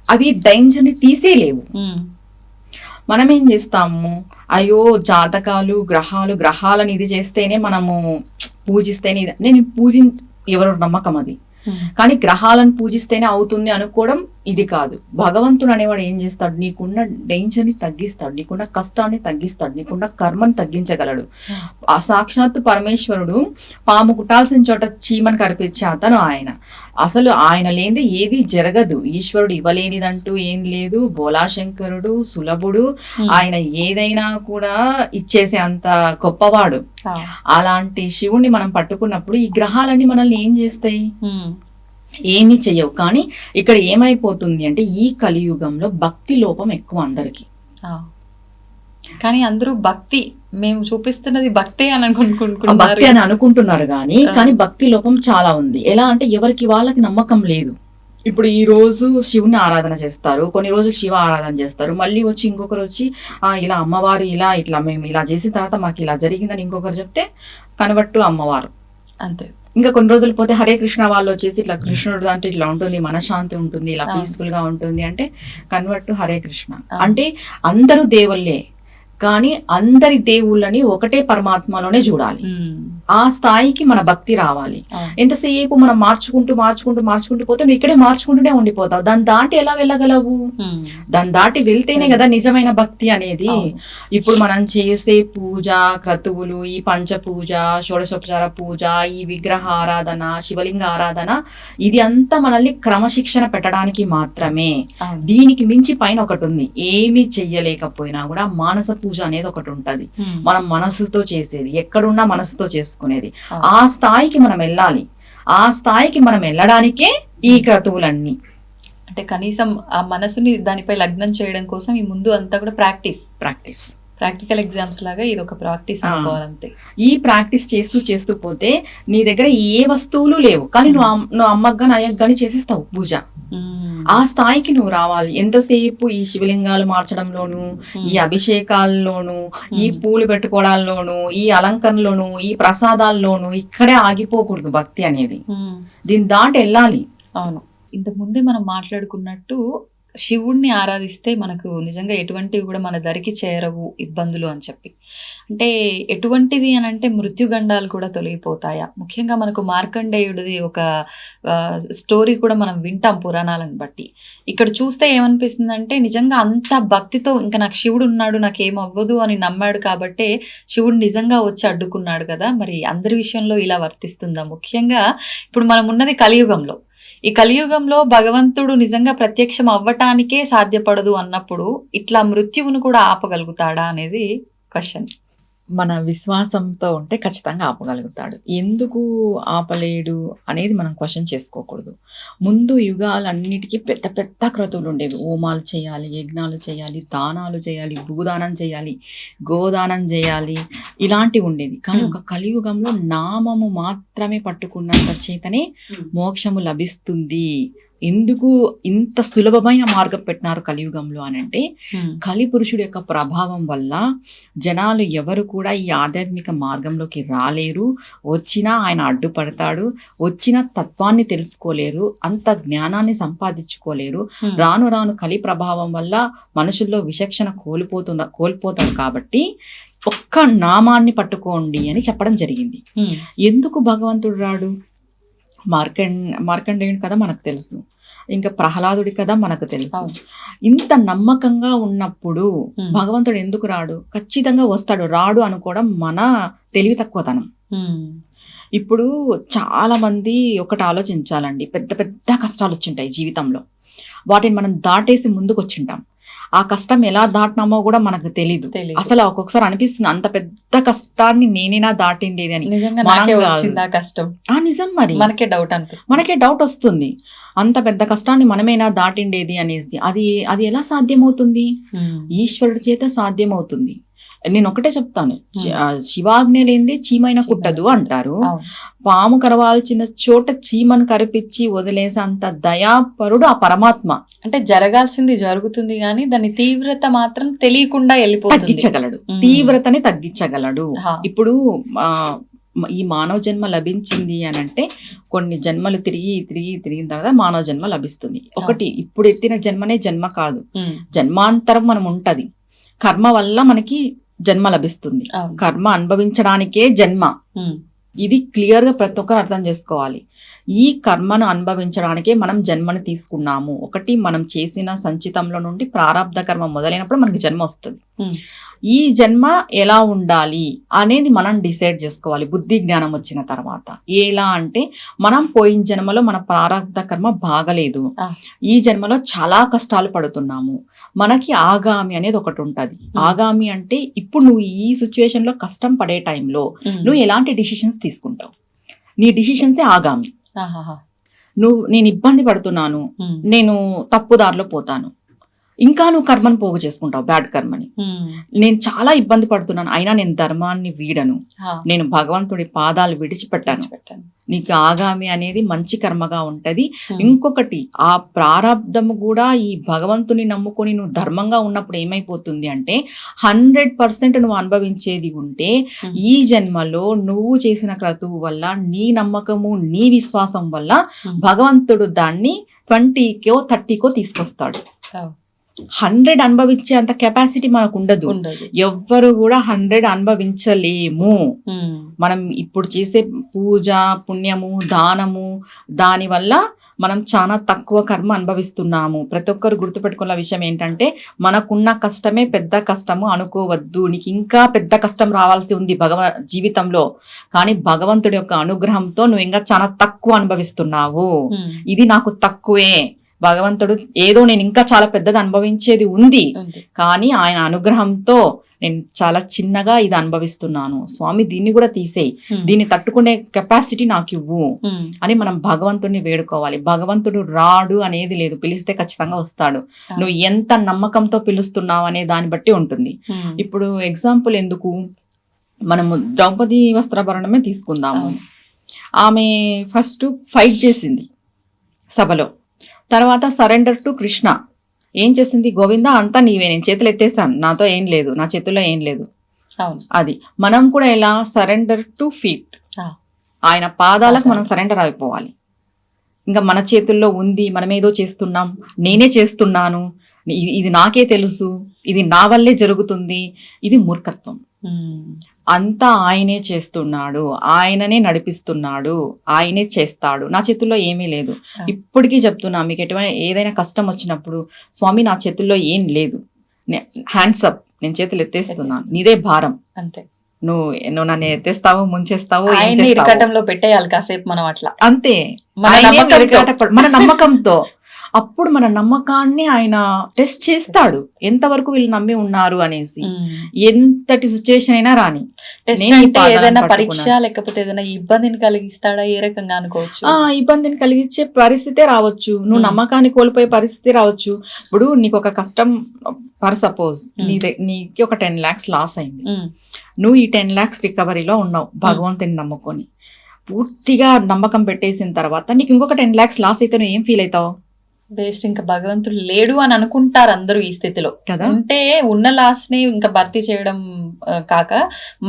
అవి డేంజర్ ని తీసేలేవు. మనం ఏం చేస్తాము, అయ్యో జాతకాలు, గ్రహాలను ఇది చేస్తేనే మనము పూజిస్తేనే, నేను ఎవరో నమ్మకం అది, కానీ గ్రహాలను పూజిస్తేనే అవుతుంది అనుకోవడం ఇది కాదు. భగవంతుడు అనేవాడు ఏం చేస్తాడు, నీకున్న డేంజర్ ని తగ్గిస్తాడు, నీకున్న కష్టాన్ని తగ్గిస్తాడు, నీకున్న కర్మను తగ్గించగలడు. ఆ సాక్షాత్తు పరమేశ్వరుడు పాము కుట్టాల్సిన చోట చీమను కనిపించే అతను ఆయన. అసలు ఆయన లేనిది ఏది జరగదు. ఈశ్వరుడు ఇవ్వలేనిదంటూ ఏం లేదు. బోలాశంకరుడు సులభుడు, ఆయన ఏదైనా కూడా ఇచ్చేసే అంత గొప్పవాడు. అలాంటి శివుణ్ణి మనం పట్టుకున్నప్పుడు ఈ గ్రహాలన్నీ మనల్ని ఏం చేస్తాయి, ఏమీ చెయ్యవు. కానీ ఇక్కడ ఏమైపోతుంది అంటే ఈ కలియుగంలో భక్తి లోపం ఎక్కువ అందరికి. కానీ అందరూ భక్తి, మేము చూపిస్తున్నది భక్తి అని భక్తి అని అనుకుంటున్నారు కానీ భక్తి లోపం చాలా ఉంది. ఎలా అంటే ఎవరికి వాళ్ళకి నమ్మకం లేదు. ఇప్పుడు ఈ రోజు శివుని ఆరాధన చేస్తారు, కొన్ని రోజులు శివ ఆరాధన చేస్తారు, మళ్ళీ వచ్చి ఇంకొకరు వచ్చి ఇలా అమ్మవారు ఇట్లా మేము ఇలా చేసిన తర్వాత మాకు ఇలా జరిగిందని ఇంకొకరు చెప్తే కన్వర్ట్ టు అమ్మవారు అంతే. ఇంకా కొన్ని రోజులు పోతే హరే కృష్ణ వాళ్ళు వచ్చేసి ఇట్లా కృష్ణుడు అంటే ఇట్లా ఉంటుంది, మనశ్శాంతి ఉంటుంది, ఇలా పీస్ఫుల్ గా ఉంటుంది అంటే కన్వర్ట్ టు హరే కృష్ణ. అంటే అందరూ దేవుళ్ళే, కానీ అందరి దేవుళ్ళని ఒకటే పరమాత్మలోనే చూడాలి. ఆ స్థాయికి మన భక్తి రావాలి. ఎంతసేపు మనం మార్చుకుంటూ పోతే నువ్వు ఇక్కడే మార్చుకుంటూనే ఉండిపోతావు. దాన్ని దాటి ఎలా వెళ్ళగలవు? దాన్ని దాటి వెళ్తేనే కదా నిజమైన భక్తి అనేది. ఇప్పుడు మనం చేసే పూజ క్రతువులు, ఈ పంచ పూజ, షోడశోపచార పూజ, ఈ విగ్రహ ఆరాధన, శివలింగ ఆరాధన, ఇది అంతా మనల్ని క్రమశిక్షణ పెట్టడానికి మాత్రమే. దీనికి మించి పైన ఒకటి ఉంది, ఏమీ చెయ్యలేకపోయినా కూడా మానస పూజ అనేది ఒకటి ఉంటది. మనం మనసుతో చేసేది, ఎక్కడున్నా మనసుతో చేసుకునేది. ఆ స్థాయికి మనం వెళ్ళాలి. ఆ స్థాయికి మనం వెళ్ళడానికే ఈ క్రతువులన్నీ. అంటే కనీసం ఆ మనసుని దానిపై లగ్నం చేయడం కోసం ఈ ముందు అంతా కూడా ప్రాక్టీస్ ప్రాక్టికల్ ఎగ్జామ్స్ లాగా ఇది ఒక ప్రాక్టీస్ అనుకోవాలంతే. ఈ ప్రాక్టీస్ చేస్తూ పోతే నీ దగ్గర ఏ వస్తువులు లేవు, కానీ నువ్వు అమ్మకు నాయకు గాని చేసేస్తావు పూజ. ఆ స్థాయికి నువ్వు రావాలి. ఎంతసేపు ఈ శివలింగాలు మార్చడంలోను, ఈ అభిషేకాల్లోను, ఈ పూలు పెట్టుకోవడాల్లోను, ఈ అలంకరణలోను, ఈ ప్రసాదాల్లోను ఇక్కడే ఆగిపోకూడదు భక్తి అనేది. దీని దాటి వెళ్ళాలి. అవును, ఇంతకు ముందే మనం మాట్లాడుకున్నట్టు శివుణ్ణి ఆరాధిస్తే మనకు నిజంగా ఎటువంటివి కూడా మన దరికి చేరవు ఇబ్బందులు అని చెప్పి. అంటే ఎటువంటిది అని అంటే మృత్యుగండాలు కూడా తొలగిపోతాయా? ముఖ్యంగా మనకు మార్కండేయుడిది ఒక స్టోరీ కూడా మనం వింటాం పురాణాలను బట్టి. ఇక్కడ చూస్తే ఏమనిపిస్తుందంటే నిజంగా అంత భక్తితో ఇంకా నాకు శివుడు ఉన్నాడు, నాకేమవ్వదు అని నమ్మాడు కాబట్టే శివుడు నిజంగా వచ్చి అడ్డుకున్నాడు కదా. మరి అందరి విషయంలో ఇలా వర్తిస్తుందా? ముఖ్యంగా ఇప్పుడు మనం ఉన్నది కలియుగంలో. ఈ కలియుగంలో భగవంతుడు నిజంగా ప్రత్యక్షం అవ్వటానికే సాధ్యపడదు అన్నప్పుడు ఇట్లా మృత్యువును కూడా ఆపగలుగుతాడా అనేది క్వశ్చన్. మన విశ్వాసంతో ఉంటే ఖచ్చితంగా ఆపగలుగుతాడు. ఎందుకు ఆపలేడు అనేది మనం క్వశ్చన్ చేసుకోకూడదు. ముందు యుగాలన్నిటికీ పెద్ద పెద్ద క్రతువులు ఉండేవి. హోమాలు చేయాలి, యజ్ఞాలు చేయాలి, దానాలు చేయాలి, భూదానం చేయాలి, గోదానం చేయాలి, ఇలాంటివి ఉండేది. కానీ ఒక కలియుగంలో నామము మాత్రమే పట్టుకున్నంత చేతనే మోక్షము లభిస్తుంది. ఎందుకు ఇంత సులభమైన మార్గం పెట్టినారు కలియుగంలో అని అంటే, కలి పురుషుడు యొక్క ప్రభావం వల్ల జనాలు ఎవరు కూడా ఈ ఆధ్యాత్మిక మార్గంలోకి రాలేరు. వచ్చినా ఆయన అడ్డుపడతాడు, వచ్చిన తత్వాన్ని తెలుసుకోలేరు, అంత జ్ఞానాన్ని సంపాదించుకోలేరు. రాను రాను కలి ప్రభావం వల్ల మనుషుల్లో విచక్షణ కోల్పోతారు. కాబట్టి ఒక్క నామాన్ని పట్టుకోండి అని చెప్పడం జరిగింది. ఎందుకు భగవంతుడు రాడు? మార్కండేయుని కథ మనకు తెలుసు, ఇంకా ప్రహ్లాదుడి కదా మనకు తెలుసు. ఇంత నమ్మకంగా ఉన్నప్పుడు భగవంతుడు ఎందుకు రాడు? ఖచ్చితంగా వస్తాడు. రాడు అనుకోవడం మన తెలివి తక్కువతనం. ఇప్పుడు చాలా మంది ఒకటి ఆలోచించాలండి, పెద్ద పెద్ద కష్టాలు వచ్చింటాయి జీవితంలో, వాటిని మనం దాటేసి ముందుకు వచ్చింటాం. ఆ కష్టం ఎలా దాటినామో కూడా మనకు తెలీదు. అసలు ఒక్కొక్కసారి అనిపిస్తుంది అంత పెద్ద కష్టాన్ని నేనేనా దాటిండేది అని. నిజం, మరి మనకే డౌట్ వస్తుంది, అంత పెద్ద కష్టాన్ని మనమేనా దాటిండేది అనేసి. అది ఎలా సాధ్యమవుతుంది? ఈశ్వరుడి చేత సాధ్యమవుతుంది. నేను ఒకటే చెప్తాను, శివాజ్ఞ లేనిదే చీమైన కుట్టదు అంటారు. పాము కరవాల్సిన చోట చీమను కరిపించి వదిలేసేంత దయాపరుడు ఆ పరమాత్మ. అంటే జరగాల్సింది జరుగుతుంది కానీ దాని తీవ్రత మాత్రం తెలియకుండా తగ్గించగలడు, తీవ్రతని తగ్గించగలడు. ఇప్పుడు ఈ మానవ జన్మ లభించింది అని అంటే కొన్ని జన్మలు తిరిగిన తర్వాత మానవ జన్మ లభిస్తుంది. ఒకటి, ఇప్పుడు ఎత్తిన జన్మనే జన్మ కాదు, జన్మాంతరం మనం ఉంటది. కర్మ వల్ల మనకి జన్మ లభిస్తుంది, కర్మ అనుభవించడానికే జన్మ. ఇది క్లియర్ గా ప్రతి ఒక్కరు అర్థం చేసుకోవాలి. ఈ కర్మను అనుభవించడానికే మనం జన్మను తీసుకున్నాము. ఒకటి, మనం చేసిన సంచితంలో నుండి ప్రారంధ కర్మ మొదలైనప్పుడు మనకి జన్మ వస్తుంది. ఈ జన్మ ఎలా ఉండాలి అనేది మనం డిసైడ్ చేసుకోవాలి బుద్ధి జ్ఞానం వచ్చిన తర్వాత. ఎలా అంటే, మనం పోయిన జన్మలో మన ప్రారంధ కర్మ బాగలేదు, ఈ జన్మలో చాలా కష్టాలు పడుతున్నాము, మనకి ఆగామి అనేది ఒకటి ఉంటది. ఆగామి అంటే ఇప్పుడు నువ్వు ఈ సిచ్యువేషన్ లో కష్టం పడే టైంలో నువ్వు ఎలాంటి డిసిషన్స్ తీసుకుంటావు, నీ డిసిషన్సే ఆగామి. నేను ఇబ్బంది పడుతున్నాను, నేను తప్పుదారిలో పోతాను, ఇంకా నువ్వు కర్మను పోగు చేసుకుంటావు, బ్యాడ్ కర్మని. నేను చాలా ఇబ్బంది పడుతున్నాను అయినా నేను ధర్మాన్ని వీడను, నేను భగవంతుడి పాదాలు విడిచిపెట్టాను, నీకు ఆగామి అనేది మంచి కర్మగా ఉంటది. ఇంకొకటి ఆ ప్రారంధము కూడా ఈ భగవంతుని నమ్ముకొని నువ్వు ధర్మంగా ఉన్నప్పుడు ఏమైపోతుంది అంటే 100% నువ్వు అనుభవించేది ఉంటే ఈ జన్మలో నువ్వు చేసిన క్రతువు వల్ల నీ నమ్మకము నీ విశ్వాసం వల్ల భగవంతుడు దాన్ని 20కో 30కో తీసుకొస్తాడు. 100 అనుభవించే అంత కెపాసిటీ మనకు ఉండదు. ఎవ్వరు కూడా 100 అనుభవించలేము. మనం ఇప్పుడు చేసే పూజ పుణ్యము దానము దాని వల్ల మనం చాలా తక్కువ కర్మ అనుభవిస్తున్నాము. ప్రతి ఒక్కరు గుర్తుపెట్టుకున్న విషయం ఏంటంటే మనకున్న కష్టమే పెద్ద కష్టము అనుకోవద్దు. నీకు ఇంకా పెద్ద కష్టం రావాల్సి ఉంది జీవితంలో, కానీ భగవంతుడి యొక్క అనుగ్రహంతో నువ్వు ఇంకా చాలా తక్కువ అనుభవిస్తున్నావు. ఇది నాకు తక్కువే, భగవంతుడు ఏదో నేను ఇంకా చాలా పెద్దది అనుభవించేది ఉంది, కానీ ఆయన అనుగ్రహంతో నేను చాలా చిన్నగా ఇది అనుభవిస్తున్నాను. స్వామి దీన్ని కూడా తీసేయి, దీన్ని తట్టుకునే కెపాసిటీ నాకు ఇవ్వు అని మనం భగవంతుడిని వేడుకోవాలి. భగవంతుడు రాడు అనేది లేదు, పిలిస్తే ఖచ్చితంగా వస్తాడు. నువ్వు ఎంత నమ్మకంతో పిలుస్తున్నావు అనే దాన్ని బట్టి ఉంటుంది. ఇప్పుడు ఎగ్జాంపుల్ ఎందుకు, మనము ద్రౌపది వస్త్రాభరణమే తీసుకుందాము. ఆమె ఫస్ట్ ఫైట్ చేసింది సభలో, తర్వాత సరెండర్ టు కృష్ణ. ఏం చేసింది, గోవిందా అంతా నీవే, నేను చేతులు ఎత్తేసాను, నాతో ఏం లేదు, నా చేతుల్లో ఏం లేదు. అది మనం కూడా ఎలా సరెండర్ టు ఫీట్, ఆయన పాదాలకు మనం సరెండర్ అయిపోవాలి. ఇంకా మన చేతుల్లో ఉంది, మనం ఏదో చేస్తున్నాం, నేనే చేస్తున్నాను, ఇది నాకే తెలుసు, ఇది నా వల్లే జరుగుతుంది, ఇది మూర్ఖత్వం. అంతా ఆయనే చేస్తున్నాడు, ఆయననే నడిపిస్తున్నాడు, ఆయనే చేస్తాడు, నా చేతుల్లో ఏమీ లేదు. ఇప్పటికీ చెప్తున్నా, మీకు ఎటువంటి ఏదైనా కష్టం వచ్చినప్పుడు స్వామి నా చేతుల్లో ఏం లేదు, హ్యాండ్స్ అప్, నేను చేతులు ఎత్తేస్తున్నాను, నీదే భారం, అంతే, నువ్వు నన్ను ఎత్తేస్తావు ముంచేస్తావు పెట్టేయాలి కాసేపు మనం అట్లా, అంతే మన నమ్మకంతో. అప్పుడు మన నమ్మకాన్ని ఆయన టెస్ట్ చేస్తాడు, ఎంతవరకు వీళ్ళు నమ్మి ఉన్నారు అనేసి. ఎంతటి సిచ్యువేషన్ అయినా రాని, ఏదైనా పరీక్ష లేకపోతే ఏదైనా ఇబ్బందిని కలిగిస్తాడా, ఏ రకంగా అనుకోవచ్చు? ఇబ్బందిని కలిగించే పరిస్థితే రావచ్చు, నువ్వు నమ్మకాన్ని కోల్పోయే పరిస్థితి రావచ్చు. ఇప్పుడు నీకు ఒక కష్టం, ఫర్ సపోజ్ నీకు ఒక 10 lakhs లాస్ అయింది, నువ్వు ఈ 10 lakhs రికవరీలో ఉన్నావు భగవంతుని నమ్ముకొని. పూర్తిగా నమ్మకం పెట్టేసిన తర్వాత నీకు ఇంకొక 10 lakhs లాస్ అయితే నువ్వు ఏం ఫీల్ అవుతావు? వేస్ట్, ఇంకా భగవంతుడు లేడు అని అనుకుంటారు అందరూ ఈ స్థితిలో కదా. అంటే ఉన్న లాస్ ని ఇంకా భర్తీ చేయడం కాక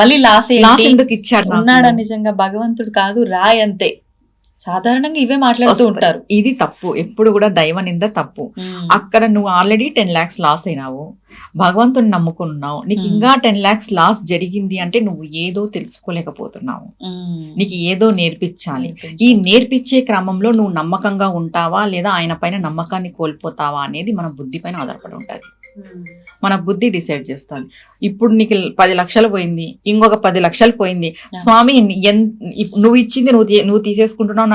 మళ్ళీ లాస్ ఎందుకు ఇచ్చాడు, ఉన్నాడా నిజంగా భగవంతుడు కాదు రాయ్ అంతే. సాధారణంగా ఇవే మాట్లాడుతూ ఉంటారు. ఇది తప్పు, ఎప్పుడు కూడా దైవ నింద తప్పు. అక్కడ నువ్వు ఆల్రెడీ 10 lakhs లాస్ అయినావు, భగవంతుని నమ్ముకున్నావు, నీకు ఇంకా 10 lakhs లాస్ జరిగింది అంటే నువ్వు ఏదో తెలుసుకోలేకపోతున్నావు, నీకు ఏదో నేర్పించాలి. ఈ నేర్పించే క్రమంలో నువ్వు నమ్మకంగా ఉంటావా లేదా ఆయన పైన నమ్మకాన్ని కోల్పోతావా అనేది మన బుద్ధి పైన ఆధారపడి ఉంటుంది. మన బుద్ధి డిసైడ్ చేస్తుంది. ఇప్పుడు నీకు 10 లక్షలు పోయింది, ఇంకొక 10 లక్షలు పోయింది, స్వామి నువ్వు ఇచ్చింది నువ్వు తీసేసుకుంటున్నావు,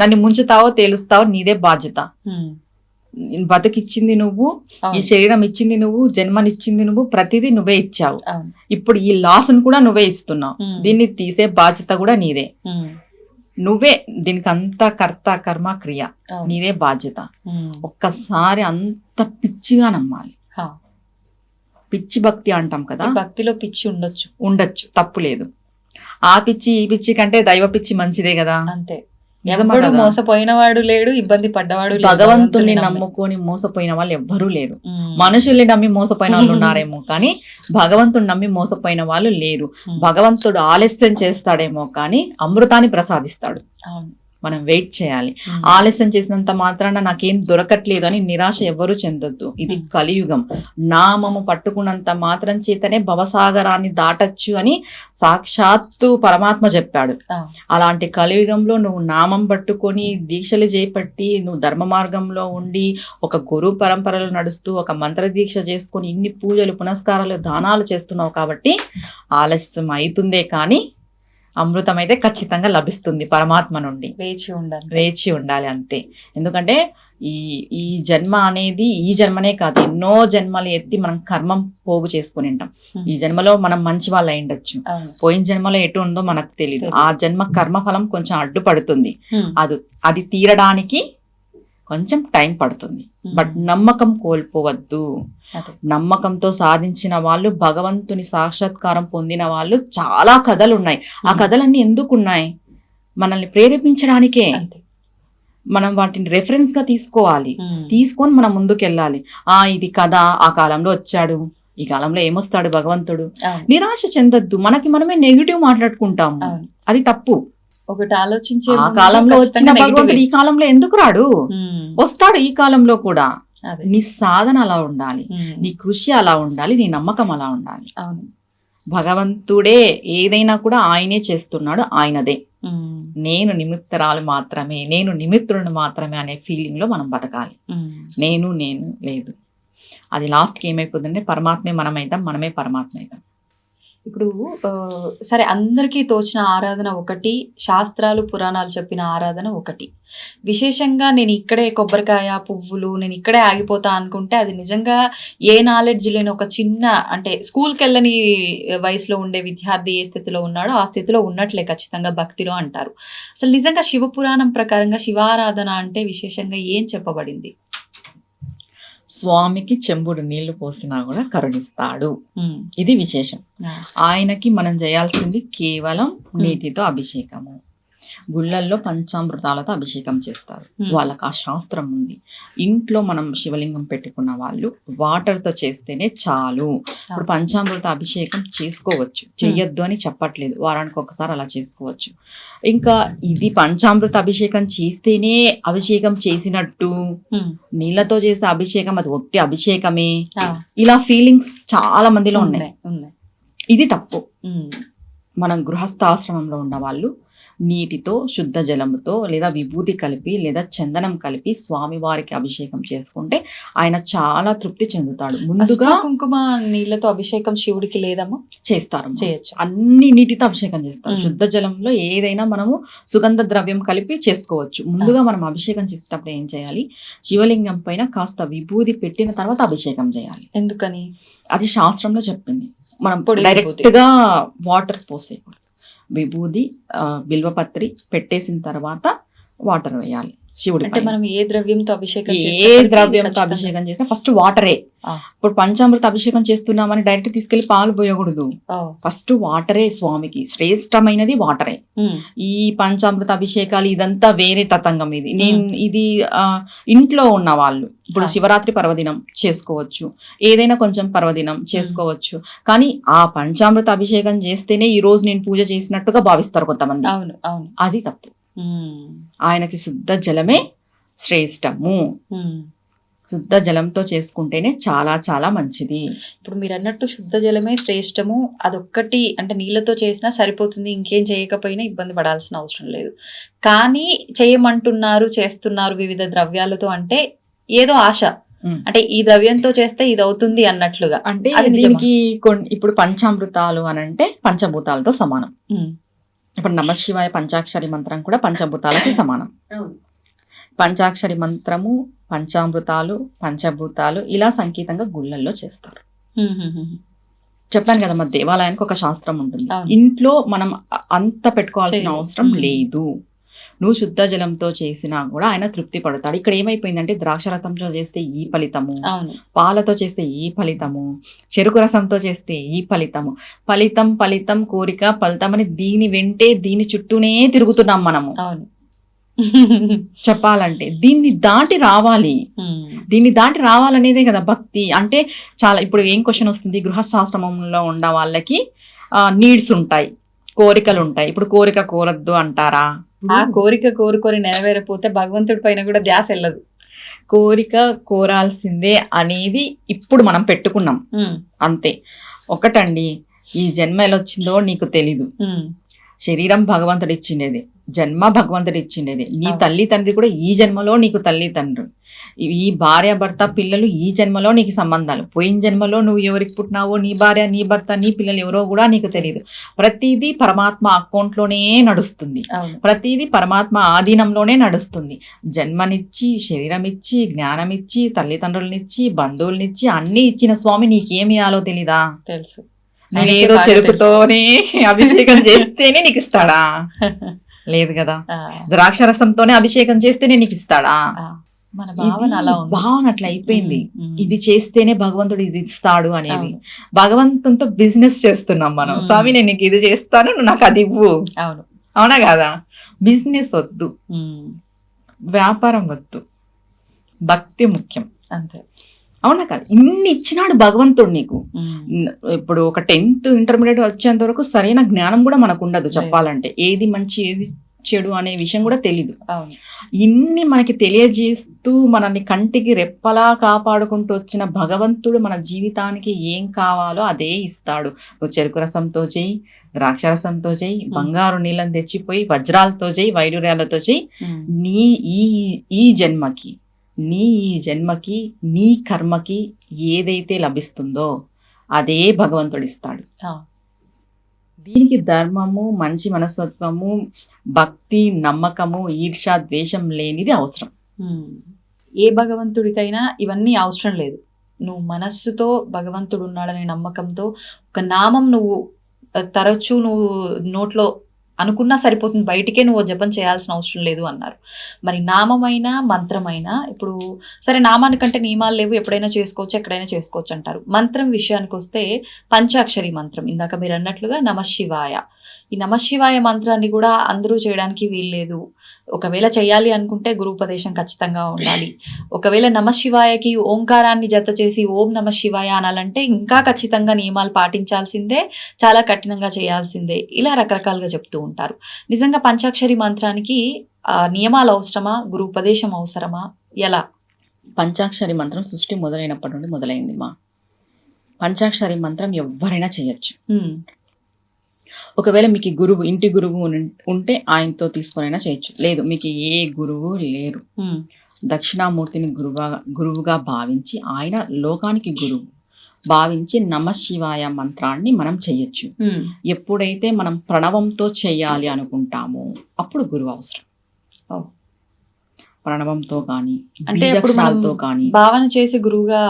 నన్ను ముంచుతావో తేలుస్తావో నీదే బాధ్యత. బతికిచ్చింది నువ్వు, ఈ శరీరం ఇచ్చింది నువ్వు, జన్మనిచ్చింది నువ్వు, ప్రతిదీ నువ్వే ఇచ్చావు. ఇప్పుడు ఈ లాస్ ను కూడా నువ్వే ఇస్తున్నావు, దీన్ని తీసే బాధ్యత కూడా నీదే. నువ్వే దీనికి అంత కర్త కర్మ క్రియ, నీదే బాధ్యత. ఒక్కసారి అంత పిచ్చిగా నమ్మాలి. పిచ్చి భక్తి అంటాం కదా, భక్తిలో పిచ్చి ఉండొచ్చు, తప్పు లేదు. ఆ పిచ్చి ఈ పిచ్చి కంటే దైవ పిచ్చి మంచిదే కదా. అంతే, ఎవడు మోసపోయిన వాడు లేడు, ఇబ్బంది పడ్డవాడు. భగవంతుని నమ్ముకొని మోసపోయిన వాళ్ళు ఎవ్వరూ లేరు. మనుషుల్ని నమ్మి మోసపోయిన వాళ్ళు ఉన్నారేమో కానీ భగవంతుని నమ్మి మోసపోయిన వాళ్ళు లేరు. భగవంతుడు ఆలస్యం చేస్తాడేమో కానీ అమృతాన్ని ప్రసాదిస్తాడు. మనం వెయిట్ చేయాలి. ఆలస్యం చేసినంత మాత్రాన నాకేం దొరకట్లేదు అని నిరాశ ఎవ్వరూ చెందొద్దు. ఇది కలియుగం. నామము పట్టుకున్నంత మాత్రం చేతనే భవసాగరాన్ని దాటచ్చు అని సాక్షాత్తు పరమాత్మ చెప్పాడు. అలాంటి కలియుగంలో నువ్వు నామం పట్టుకొని దీక్షలు చేపట్టి నువ్వు ధర్మ మార్గంలో ఉండి ఒక గురు పరంపరలు నడుస్తూ ఒక మంత్ర దీక్ష చేసుకొని ఇన్ని పూజలు పునస్కారాలు దానాలు చేస్తున్నావు కాబట్టి ఆలస్యం అవుతుందే కానీ అమృతం అయితే ఖచ్చితంగా లభిస్తుంది పరమాత్మ నుండి. వేచి ఉండాలి అంతే. ఎందుకంటే ఈ జన్మ అనేది ఈ జన్మనే కాదు, ఎన్నో జన్మలు ఎత్తి మనం కర్మం పోగు చేసుకుని ఉంటాం. ఈ జన్మలో మనం మంచి వాళ్ళు అయి ఉండొచ్చు, పోయిన జన్మలో ఎటు ఉందో మనకు తెలియదు. ఆ జన్మ కర్మఫలం కొంచెం అడ్డుపడుతుంది, అది తీరడానికి కొంచెం టైం పడుతుంది. బట్ నమ్మకం కోల్పోవద్దు. నమ్మకంతో సాధించిన వాళ్ళు, భగవంతుని సాక్షాత్కారం పొందిన వాళ్ళు చాలా కథలు ఉన్నాయి. ఆ కథలన్నీ ఎందుకు ఉన్నాయి? మనల్ని ప్రేరేపించడానికే. అంతే. మనం వాటిని రెఫరెన్స్ గా తీసుకోవాలి, తీసుకొని మనం ముందుకెళ్ళాలి. ఇది కదా, ఆ కాలంలో వచ్చాడు, ఈ కాలంలో ఏమొస్తాడు భగవంతుడు. నిరాశ చెందొద్దు. మనకి మనమే నెగిటివ్ మాట్లాడుకుంటాము, అది తప్పు. ఒకటి ఆలోచించే ఆ కాలంలో వచ్చిన భగవంతుడు ఈ కాలంలో ఎందుకు రాడు? వస్తాడు ఈ కాలంలో కూడా. నీ సాధన అలా ఉండాలి, నీ కృషి అలా ఉండాలి, నీ నమ్మకం అలా ఉండాలి. భగవంతుడే ఏదైనా కూడా ఆయనే చేస్తున్నాడు, ఆయనదే. నేను నిమిత్తరాలు మాత్రమే, నేను నిమిత్తులను మాత్రమే అనే ఫీలింగ్ లో మనం బతకాలి. నేను లేదు. అది లాస్ట్కి ఏమైపోతుందంటే పరమాత్మే మనమైతాం, మనమే పరమాత్మ అవుతాం. ఇప్పుడు సరే, అందరికీ తోచిన ఆరాధన ఒకటి, శాస్త్రాలు పురాణాలు చెప్పిన ఆరాధన ఒకటి. విశేషంగా నేను ఇక్కడే కొబ్బరికాయ పువ్వులు నేను ఇక్కడే ఆగిపోతా అనుకుంటే అది నిజంగా ఏ నాలెడ్జ్ లేని ఒక చిన్న, అంటే స్కూల్కి వెళ్ళని వయసులో ఉండే విద్యార్థి ఏ స్థితిలో ఉన్నాడో ఆ స్థితిలో ఉన్నట్లే ఖచ్చితంగా భక్తిలో అంటారు. అసలు నిజంగా శివపురాణం ప్రకారంగా శివారాధన అంటే విశేషంగా ఏం చెప్పబడింది? స్వామికి చెంబుడు నీళ్లు పోసినా కూడా కరుణిస్తాడు, ఇది విశేషం. ఆయనకి మనం చేయాల్సింది కేవలం నీటితో అభిషేకము. గుళ్ళల్లో పంచామృతాలతో అభిషేకం చేస్తారు, వాళ్ళకి ఆ శాస్త్రం ఉంది. ఇంట్లో మనం శివలింగం పెట్టుకున్న వాళ్ళు వాటర్తో చేస్తేనే చాలు. ఇప్పుడు పంచామృత అభిషేకం చేసుకోవచ్చు, చెయ్యొద్దు అని చెప్పట్లేదు, వారానికి ఒకసారి అలా చేసుకోవచ్చు. ఇంకా ఇది పంచామృత అభిషేకం చేస్తేనే అభిషేకం చేసినట్టు, నీళ్ళతో చేసే అభిషేకం అది ఒట్టి అభిషేకమే, ఇలా ఫీలింగ్స్ చాలా మందిలో ఉన్నాయి. ఇది తప్పు. మనం గృహస్థాశ్రమంలో ఉన్న వాళ్ళు నీటితో, శుద్ధ జలముతో లేదా విభూతి కలిపి లేదా చందనం కలిపి స్వామి వారికి అభిషేకం చేసుకుంటే ఆయన చాలా తృప్తి చెందుతాడు. ముందుగా కుంకుమ నీళ్ళతో అభిషేకం శివుడికి లేదమ్మా? చేస్తారు, చేయొచ్చు. అన్ని నీటితో అభిషేకం చేస్తారు. శుద్ధ జలంలో ఏదైనా మనము సుగంధ ద్రవ్యం కలిపి చేసుకోవచ్చు. ముందుగా మనం అభిషేకం చేసేటప్పుడు ఏం చేయాలి, శివలింగం పైన కాస్త విభూతి పెట్టిన తర్వాత అభిషేకం చేయాలి. ఎందుకని? అది శాస్త్రంలో చెప్పింది. మనం డైరెక్ట్ గా వాటర్ పోసేయకూడదు. విభూది, బిల్వపత్రి పెట్టేసిన తర్వాత వాటర్ వేయాలి శివుడి. అంటే మనం ఏ ద్రవ్యంతో అభిషేకం చేసినా ఫస్ట్ వాటరే. ఇప్పుడు పంచామృత అభిషేకం చేస్తున్నామని డైరెక్ట్ తీసుకెళ్లి పాలు పోయకూడదు, ఫస్ట్ వాటరే. స్వామికి శ్రేష్టమైనది వాటరే. ఈ పంచామృత అభిషేకాలు ఇదంతా వేరే తతంగం. ఇది ఇంట్లో ఉన్న వాళ్ళు ఇప్పుడు శివరాత్రి పర్వదినం చేసుకోవచ్చు, ఏదైనా కొంచెం పర్వదినం చేసుకోవచ్చు. కానీ ఆ పంచామృత అభిషేకం చేస్తేనే ఈ రోజు నేను పూజ చేసినట్టుగా భావిస్తారు కొంతమంది. అది తప్పు. ఆయనకి శుద్ధ జలమే శ్రేష్టము. శుద్ధ జలంతో చేసుకుంటేనే చాలా చాలా మంచిది. ఇప్పుడు మీరు అన్నట్టు శుద్ధ జలమే శ్రేష్టము, అదొక్కటి అంటే నీళ్ళతో చేసినా సరిపోతుంది, ఇంకేం చేయకపోయినా ఇబ్బంది పడాల్సిన అవసరం లేదు. కానీ చేయమంటున్నారు, చేస్తున్నారు వివిధ ద్రవ్యాలతో అంటే ఏదో ఆశ, అంటే ఈ ద్రవ్యంతో చేస్తే ఇది అవుతుంది అన్నట్లుగా. అంటే దీనికి ఇప్పుడు పంచామృతాలు అని అంటే పంచభూతాలతో సమానం. ఇప్పుడు నమశివాయ పంచాక్షరి మంత్రం కూడా పంచభూతాలకి సమానం. పంచాక్షరి మంత్రము, పంచామృతాలు, పంచభూతాలు ఇలా సంకేతంగా గుళ్ళల్లో చేస్తారు. చెప్పాను కదా, మా దేవాలయానికి ఒక శాస్త్రం ఉంటుంది. ఇంట్లో మనం అంత పెట్టుకోవాల్సిన అవసరం లేదు. నువ్వు శుద్ధ జలంతో చేసినా కూడా ఆయన తృప్తి పడతాడు. ఇక్కడ ఏమైపోయిందంటే ద్రాక్షరసంతో చేస్తే ఈ ఫలితము, పాలతో చేస్తే ఈ ఫలితము, చెరుకు రసంతో చేస్తే ఈ ఫలితము, ఫలితం ఫలితం కోరిక ఫలితం అని దీని వెంటే దీని చుట్టూనే తిరుగుతున్నాం మనము. చెప్పాలంటే దీన్ని దాటి రావాలి. దీన్ని దాటి రావాలనేదే కదా భక్తి అంటే. చాలా ఇప్పుడు ఏం క్వశ్చన్ వస్తుంది, గృహస్థాశ్రమంలో ఉన్న వాళ్ళకి నీడ్స్ ఉంటాయి, కోరికలు ఉంటాయి. ఇప్పుడు కోరిక కోరద్దు అంటారా? ఆ కోరిక కోరుకొని నెరవేరపోతే భగవంతుడి పైన కూడా ధ్యాస వెళ్ళదు. కోరిక కోరాల్సిందే అనేది ఇప్పుడు మనం పెట్టుకున్నాం అంతే. ఒకటండి, ఈ జన్మ ఎలా వచ్చిందో నీకు తెలీదు. శరీరం భగవంతుడు ఇచ్చిండేది, జన్మ భగవంతుడు ఇచ్చిండేది. నీ తల్లి తండ్రి కూడా ఈ జన్మలో నీకు తల్లి తండ్రి, ఈ భార్య భర్త పిల్లలు ఈ జన్మలో నీకు సంబంధాలు. పోయిన జన్మలో నువ్వు ఎవరికి పుట్టినావో, నీ భార్య నీ భర్త నీ పిల్లలు ఎవరో కూడా నీకు తెలియదు. ప్రతిదీ పరమాత్మ అకౌంట్లోనే నడుస్తుంది, ప్రతిదీ పరమాత్మ ఆధీనంలోనే నడుస్తుంది. జన్మనిచ్చి, శరీరం ఇచ్చి, జ్ఞానం ఇచ్చి, తల్లిదండ్రులనిచ్చి, బంధువులనిచ్చి అన్ని ఇచ్చిన స్వామి నీకేమి ఇయ్యాలో తెలీదా? తెలుసు. నేనేదో చెరుకుతోనే అభిషేకం చేస్తేనే నీకు ఇస్తాడా? లేదు కదా. ద్రాక్షరసంతోనే అభిషేకం చేస్తేనే నీకు ఇస్తాడా? భావన అట్లా అయిపోయింది. ఇది చేస్తేనే భగవంతుడు ఇది ఇస్తాడు అనేది. భగవంతునితో బిజినెస్ చేస్తున్నాం మనం. స్వామి నేను నీకు ఇది చేస్తాను, నువ్వు నాకు అది ఇవ్వు. అవునా కదా? బిజినెస్ వద్దు, వ్యాపారం వద్దు, భక్తి ముఖ్యం. అంతే. అవునా కాదు? ఇన్ని ఇచ్చినాడు భగవంతుడు నీకు. ఇప్పుడు ఒక 10th ఇంటర్మీడియట్ వచ్చేంత వరకు సరైన జ్ఞానం కూడా మనకు ఉండదు చెప్పాలంటే. ఏది మంచి ఏది చెడు అనే విషయం కూడా తెలీదు. ఇన్ని మనకి తెలియజేస్తూ మనల్ని కంటికి రెప్పలా కాపాడుకుంటూ వచ్చిన భగవంతుడు మన జీవితానికి ఏం కావాలో అదే ఇస్తాడు. నువ్వు చెరుకు రసంతో చేయి, ద్రాక్షరసంతో చేయి, బంగారు నీళ్ళని తెచ్చిపోయి వజ్రాలతో చేయి, వైడూర్యాలతో చేయి, నీ ఈ జన్మకి నీ కర్మకి ఏదైతే లభిస్తుందో అదే భగవంతుడు ఇస్తాడు. దీనికి ధర్మము, మంచి మనస్తత్వము, భక్తి, నమ్మకము, ఈర్ష, ద్వేషం లేనిది అవసరం. ఏ భగవంతుడికైనా ఇవన్నీ అవసరం లేదు. నువ్వు మనస్సుతో భగవంతుడు ఉన్నాడనే నమ్మకంతో ఒక నామం నువ్వు తరచూ నువ్వు నోట్లో అనుకున్నా సరిపోతుంది, బయటికే నువ్వు జపం చేయాల్సిన అవసరం లేదు అన్నారు. మరి నామమైనా మంత్రమైనా, ఇప్పుడు సరే నామానికంటే నియమాలు లేవు, ఎప్పుడైనా చేసుకోవచ్చు, ఎక్కడైనా చేసుకోవచ్చు అంటారు. మంత్రం విషయానికి వస్తే పంచాక్షరి మంత్రం, ఇందాక మీరు అన్నట్లుగా నమశివాయ, ఈ నమశివాయ మంత్రాన్ని కూడా అందరూ చేయడానికి వీల్లేదు. ఒకవేళ చేయాలి అనుకుంటే గురూపదేశం ఖచ్చితంగా ఉండాలి. ఒకవేళ నమశివాయకి ఓంకారాన్ని జత చేసి ఓం నమశివాయ అనాలంటే ఇంకా ఖచ్చితంగా నియమాలు పాటించాల్సిందే, చాలా కఠినంగా చేయాల్సిందే, ఇలా రకరకాలుగా చెప్తూ ఉంటారు. నిజంగా పంచాక్షరి మంత్రానికి నియమాలు అవసరమా, గురూపదేశం అవసరమా, ఎలా? పంచాక్షరి మంత్రం సృష్టి మొదలైనప్పటి నుండి మొదలైంది మా. పంచాక్షరి మంత్రం ఎవరైనా చేయొచ్చు. ఒకవేళ మీకు గురువు, ఇంటి గురువు ఉంటే ఆయనతో తీసుకొనైనా చేయొచ్చు. లేదు మీకు ఏ గురువు లేరు, దక్షిణామూర్తిని గురువుగా భావించి, ఆయన లోకానికి గురువు భావించి నమశివాయ మంత్రాన్ని మనం చెయ్యొచ్చు. ఎప్పుడైతే మనం ప్రణవంతో చేయాలి అనుకుంటామో అప్పుడు గురువు అవసరం. ప్రణవంతో కానీ, బీజాక్షరాలతో కానీ భావన చేసి గురువుగా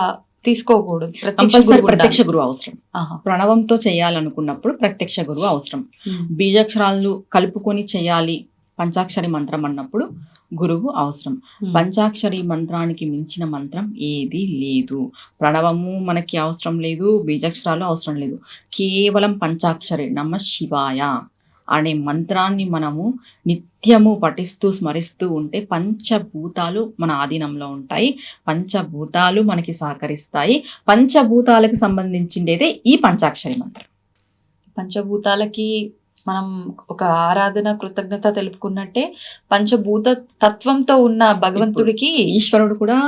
తీసుకోకూడదు, ప్రత్యక్ష గురువు అవసరం. ప్రణవంతో చేయాలనుకున్నప్పుడు ప్రత్యక్ష గురువు అవసరం. బీజాక్షరాలు కలుపుకొని చేయాలి పంచాక్షరి మంత్రం అన్నప్పుడు గురువు అవసరం. పంచాక్షరి మంత్రానికి మించిన మంత్రం ఏది లేదు. ప్రణవము మనకి అవసరం లేదు, బీజాక్షరాలు అవసరం లేదు. కేవలం పంచాక్షరి నమశివాయ అనే మంత్రాన్ని మనము నిత్యము పఠిస్తూ స్మరిస్తూ ఉంటే పంచభూతాలు మన ఆధీనంలో ఉంటాయి, పంచభూతాలు మనకి సహకరిస్తాయి. పంచభూతాలకు సంబంధించిందేదే ఈ పంచాక్షరి మంత్రం. పంచభూతాలకి మనం ఒక ఆరాధన, కృతజ్ఞత తెలుపుకున్నట్టే పంచభూత తత్వంతో ఉన్న భగవంతుడికి, ఈశ్వరుడు కూడా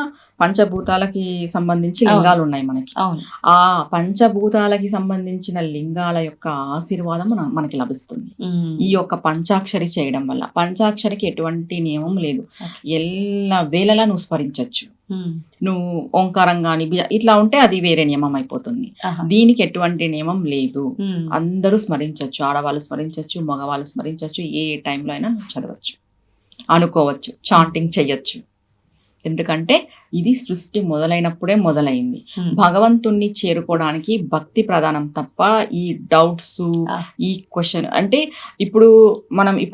పంచభూతాలకి సంబంధించి లింగాలు ఉన్నాయి మనకి. ఆ పంచభూతాలకి సంబంధించిన లింగాల యొక్క ఆశీర్వాదం మనకి లభిస్తుంది ఈ యొక్క పంచాక్షరి చేయడం వల్ల. పంచాక్షరికి ఎటువంటి నియమం లేదు, ఎల్ల వేళలా నువ్వు స్మరించవచ్చు. నువ్వు ఓంకారం గాని ఇట్లా ఉంటే అది వేరే నియమం అయిపోతుంది. దీనికి ఎటువంటి నియమం లేదు, అందరూ స్మరించవచ్చు. ఆడవాళ్ళు స్మరించవచ్చు, మగవాళ్ళు స్మరించవచ్చు, ఏ టైంలో అయినా నువ్వు చదవచ్చు, అనుకోవచ్చు, చాంటింగ్ చెయ్యొచ్చు. ఎందుకంటే ఇది సృష్టి మొదలైనప్పుడే మొదలైంది. భగవంతుణ్ణి చేరుకోవడానికి భక్తి ప్రధానం తప్ప ఈ డౌట్స్, ఈ క్వశ్చన్ అంటే ఇప్పుడు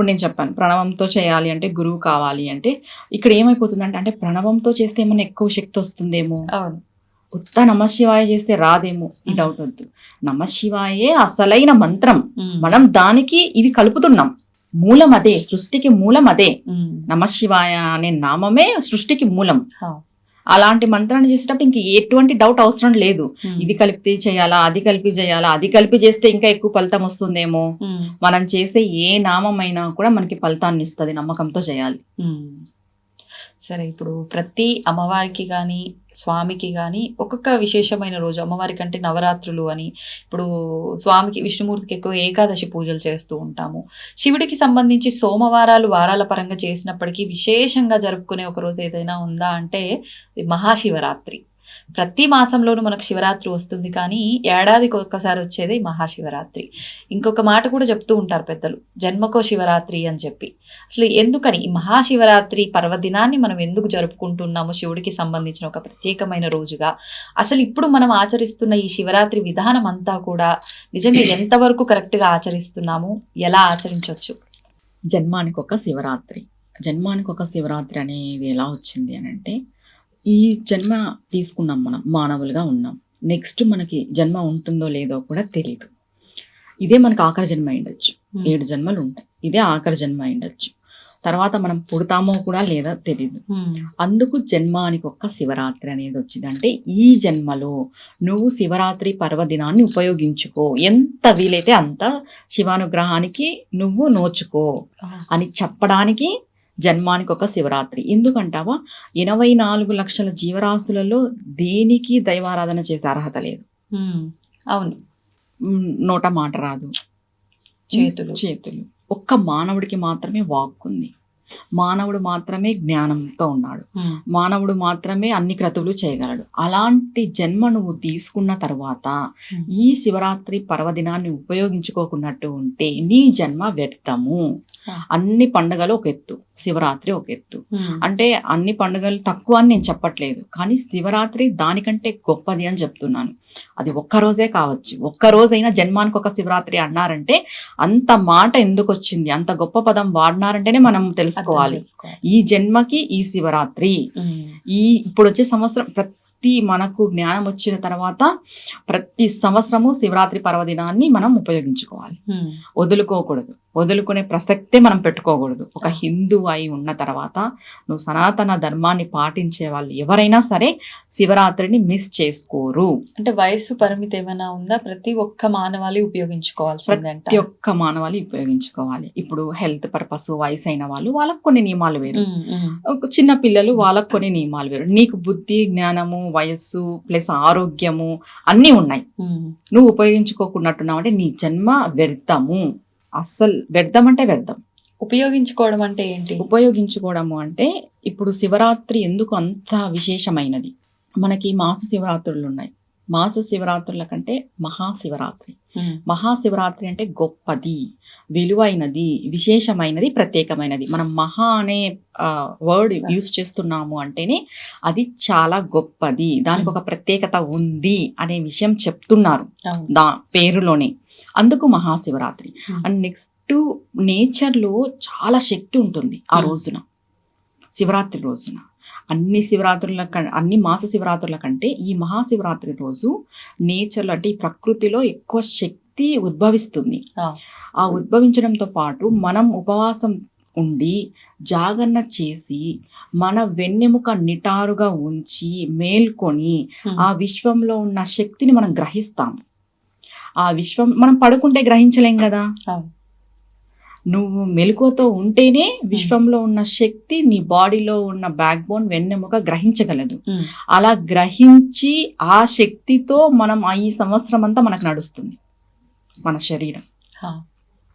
నేను చెప్పాను ప్రణవంతో చేయాలి అంటే గురువు కావాలి అంటే, ఇక్కడ ఏమైపోతుందంటే అంటే ప్రణవంతో చేస్తే ఏమైనా ఎక్కువ శక్తి వస్తుందేమో, ఉత్త నమశివాయ చేస్తే రాదేమో, ఈ డౌట్ వద్దు. నమశివాయే అసలైన మంత్రం, మనం దానికి ఇవి కలుపుతున్నాం. మూలం అదే, సృష్టికి మూలం అదే. నమశివాయ అనే నామమే సృష్టికి మూలం. అలాంటి మంత్రాన్ని చేసేటప్పుడు ఇంక ఎటువంటి డౌట్ అవసరం లేదు. ఇది కలిపి చేయాలా, అది కలిపి చేయాలా, అది కలిపి చేస్తే ఇంకా ఎక్కువ ఫలితం వస్తుందేమో. మనం చేసే ఏ నామం అయినా కూడా మనకి ఫలితాన్ని ఇస్తుంది, నమ్మకంతో చేయాలి. సరే, ఇప్పుడు ప్రతి అమ్మవారికి కానీ స్వామికి కానీ ఒక్కొక్క విశేషమైన రోజు, అమ్మవారికి అంటే నవరాత్రులు అని, ఇప్పుడు స్వామికి విష్ణుమూర్తికి ఎక్కువ ఏకాదశి పూజలు చేస్తూ ఉంటాము. శివుడికి సంబంధించి సోమవారాలు వారాల పరంగా చేసినప్పటికీ విశేషంగా జరుపుకునే ఒక రోజు ఏదైనా ఉందా అంటే మహాశివరాత్రి. ప్రతి మాసంలోనూ మనకు శివరాత్రి వస్తుంది, కానీ ఏడాదికి ఒక్కసారి వచ్చేది మహాశివరాత్రి. ఇంకొక మాట కూడా చెప్తూ ఉంటారు పెద్దలు, జన్మకో శివరాత్రి అని చెప్పి. అసలు ఎందుకని ఈ మహాశివరాత్రి పర్వదినాన్ని మనం ఎందుకు జరుపుకుంటున్నాము, శివుడికి సంబంధించిన ఒక ప్రత్యేకమైన రోజుగా? అసలు ఇప్పుడు మనం ఆచరిస్తున్న ఈ శివరాత్రి విధానం అంతా కూడా నిజంగా ఎంతవరకు కరెక్ట్గా ఆచరిస్తున్నాము, ఎలా ఆచరించవచ్చు? జన్మానికి ఒక శివరాత్రి అనేది ఎలా వచ్చింది అని అంటే, ఈ జన్మ తీసుకున్నాం, మనం మానవులుగా ఉన్నాం, నెక్స్ట్ మనకి జన్మ ఉంటుందో లేదో కూడా తెలీదు. ఇదే మనకు ఆఖరి జన్మ అయిండొచ్చు, 7 జన్మలు ఉంటాయి, ఇదే ఆఖరి జన్మ అయిండొచ్చు. తర్వాత మనం పుడతామో కూడా లేదా తెలియదు. అందుకు జన్మానికి ఒక్క శివరాత్రి అనేది వచ్చింది. అంటే ఈ జన్మలో నువ్వు శివరాత్రి పర్వదినాన్ని ఉపయోగించుకో, ఎంత వీలైతే అంత శివానుగ్రహానికి నువ్వు నోచుకో అని చెప్పడానికి జన్మానికి ఒక శివరాత్రి. ఎందుకంటావా, 84 లక్షల జీవరాశులలో దేనికి దైవారాధన చేసే అర్హత లేదు. అవును. నోట మాట రాదు, చేతులు. ఒక్క మానవుడికి మాత్రమే వాక్ ఉంది, మానవుడు మాత్రమే జ్ఞానంతో ఉన్నాడు, మానవుడు మాత్రమే అన్ని క్రతువులు చేయగలడు. అలాంటి జన్మ నువ్వు తీసుకున్న తర్వాత ఈ శివరాత్రి పర్వదినాన్ని ఉపయోగించుకోకున్నట్టు ఉంటే నీ జన్మ వ్యర్థము. అన్ని పండుగలు ఒక ఎత్తు, శివరాత్రి ఒక ఎత్తు. అంటే అన్ని పండుగలు తక్కువ అని నేను చెప్పట్లేదు, కానీ శివరాత్రి దానికంటే గొప్పది అని చెప్తున్నాను. అది ఒక్కరోజే కావచ్చు, ఒక్కరోజైనా జన్మానికి ఒక శివరాత్రి అన్నారంటే అంత మాట ఎందుకు వచ్చింది, అంత గొప్ప పదం వాడినారంటేనే మనం తెలుసుకోవాలి. ఈ జన్మకి ఈ శివరాత్రి, ఇప్పుడు వచ్చే సంవత్సరం మనకు జ్ఞానం వచ్చిన తర్వాత ప్రతి సంవత్సరము శివరాత్రి పర్వదినాన్ని మనం ఉపయోగించుకోవాలి. వదులుకోకూడదు, వదులుకునే ప్రసక్తే మనం పెట్టుకోకూడదు. ఒక హిందూ అయి ఉన్న తర్వాత నువ్వు సనాతన ధర్మాన్ని పాటించే వాళ్ళు ఎవరైనా సరే శివరాత్రిని మిస్ చేసుకోరు. అంటే వయసు పరిమితి ఏమైనా ఉందా? ప్రతి ఒక్క మానవాళి ఉపయోగించుకోవాల్సిందే. ప్రతి ఒక్క మానవాళి ఉపయోగించుకోవాలి. ఇప్పుడు హెల్త్ పర్పస్ వయసు అయిన వాళ్ళు, వాళ్ళకు కొన్ని నియమాలు వేరు, చిన్న పిల్లలు వాళ్ళకు కొన్ని నియమాలు వేరు. నీకు బుద్ధి, జ్ఞానము, వయస్సు ప్లస్ ఆరోగ్యము అన్నీ ఉన్నాయి, నువ్వు ఉపయోగించుకోకున్నట్టున్నావు అంటే నీ జన్మ వ్యర్థము. అస్సలు వ్యర్థం అంటే వ్యర్థం. ఉపయోగించుకోవడం అంటే ఏంటి? ఉపయోగించుకోవడము అంటే ఇప్పుడు శివరాత్రి ఎందుకు అంత విశేషమైనది, మనకి మాస శివరాత్రులు ఉన్నాయి. మాస శివరాత్రుల కంటే మహాశివరాత్రి, మహాశివరాత్రి అంటే గొప్పది, విలువైనది, విశేషమైనది, ప్రత్యేకమైనది. మనం మహా అనే వర్డ్ యూజ్ చేస్తున్నాము అంటేనే అది చాలా గొప్పది, దానికి ఒక ప్రత్యేకత ఉంది అనే విషయం చెప్తున్నారు పేరులోనే. అందుకు మహాశివరాత్రి. అండ్ నెక్స్ట్ నేచర్లో చాలా శక్తి ఉంటుంది ఆ రోజున, శివరాత్రి రోజున. అన్ని మాస శివరాత్రుల కంటే ఈ మహాశివరాత్రి రోజు నేచర్లో అంటే ఈ ప్రకృతిలో ఎక్కువ శక్తి ఉద్భవిస్తుంది. ఆ ఉద్భవించడంతో పాటు మనం ఉపవాసం ఉండి జాగరణ చేసి మన వెన్నెముక నిటారుగా ఉంచి మేల్కొని ఆ విశ్వంలో ఉన్న శక్తిని మనం గ్రహిస్తాం. ఆ విశ్వం మనం పడుకుంటే గ్రహించలేం కదా, నువ్వు మెలకువతో ఉంటేనే విశ్వంలో ఉన్న శక్తి నీ బాడీలో ఉన్న బ్యాక్ బోన్ వెన్నెముక గ్రహించగలదు. అలా గ్రహించి ఆ శక్తితో మనం ఈ సంవత్సరం అంతా మనకు నడుస్తుంది మన శరీరం.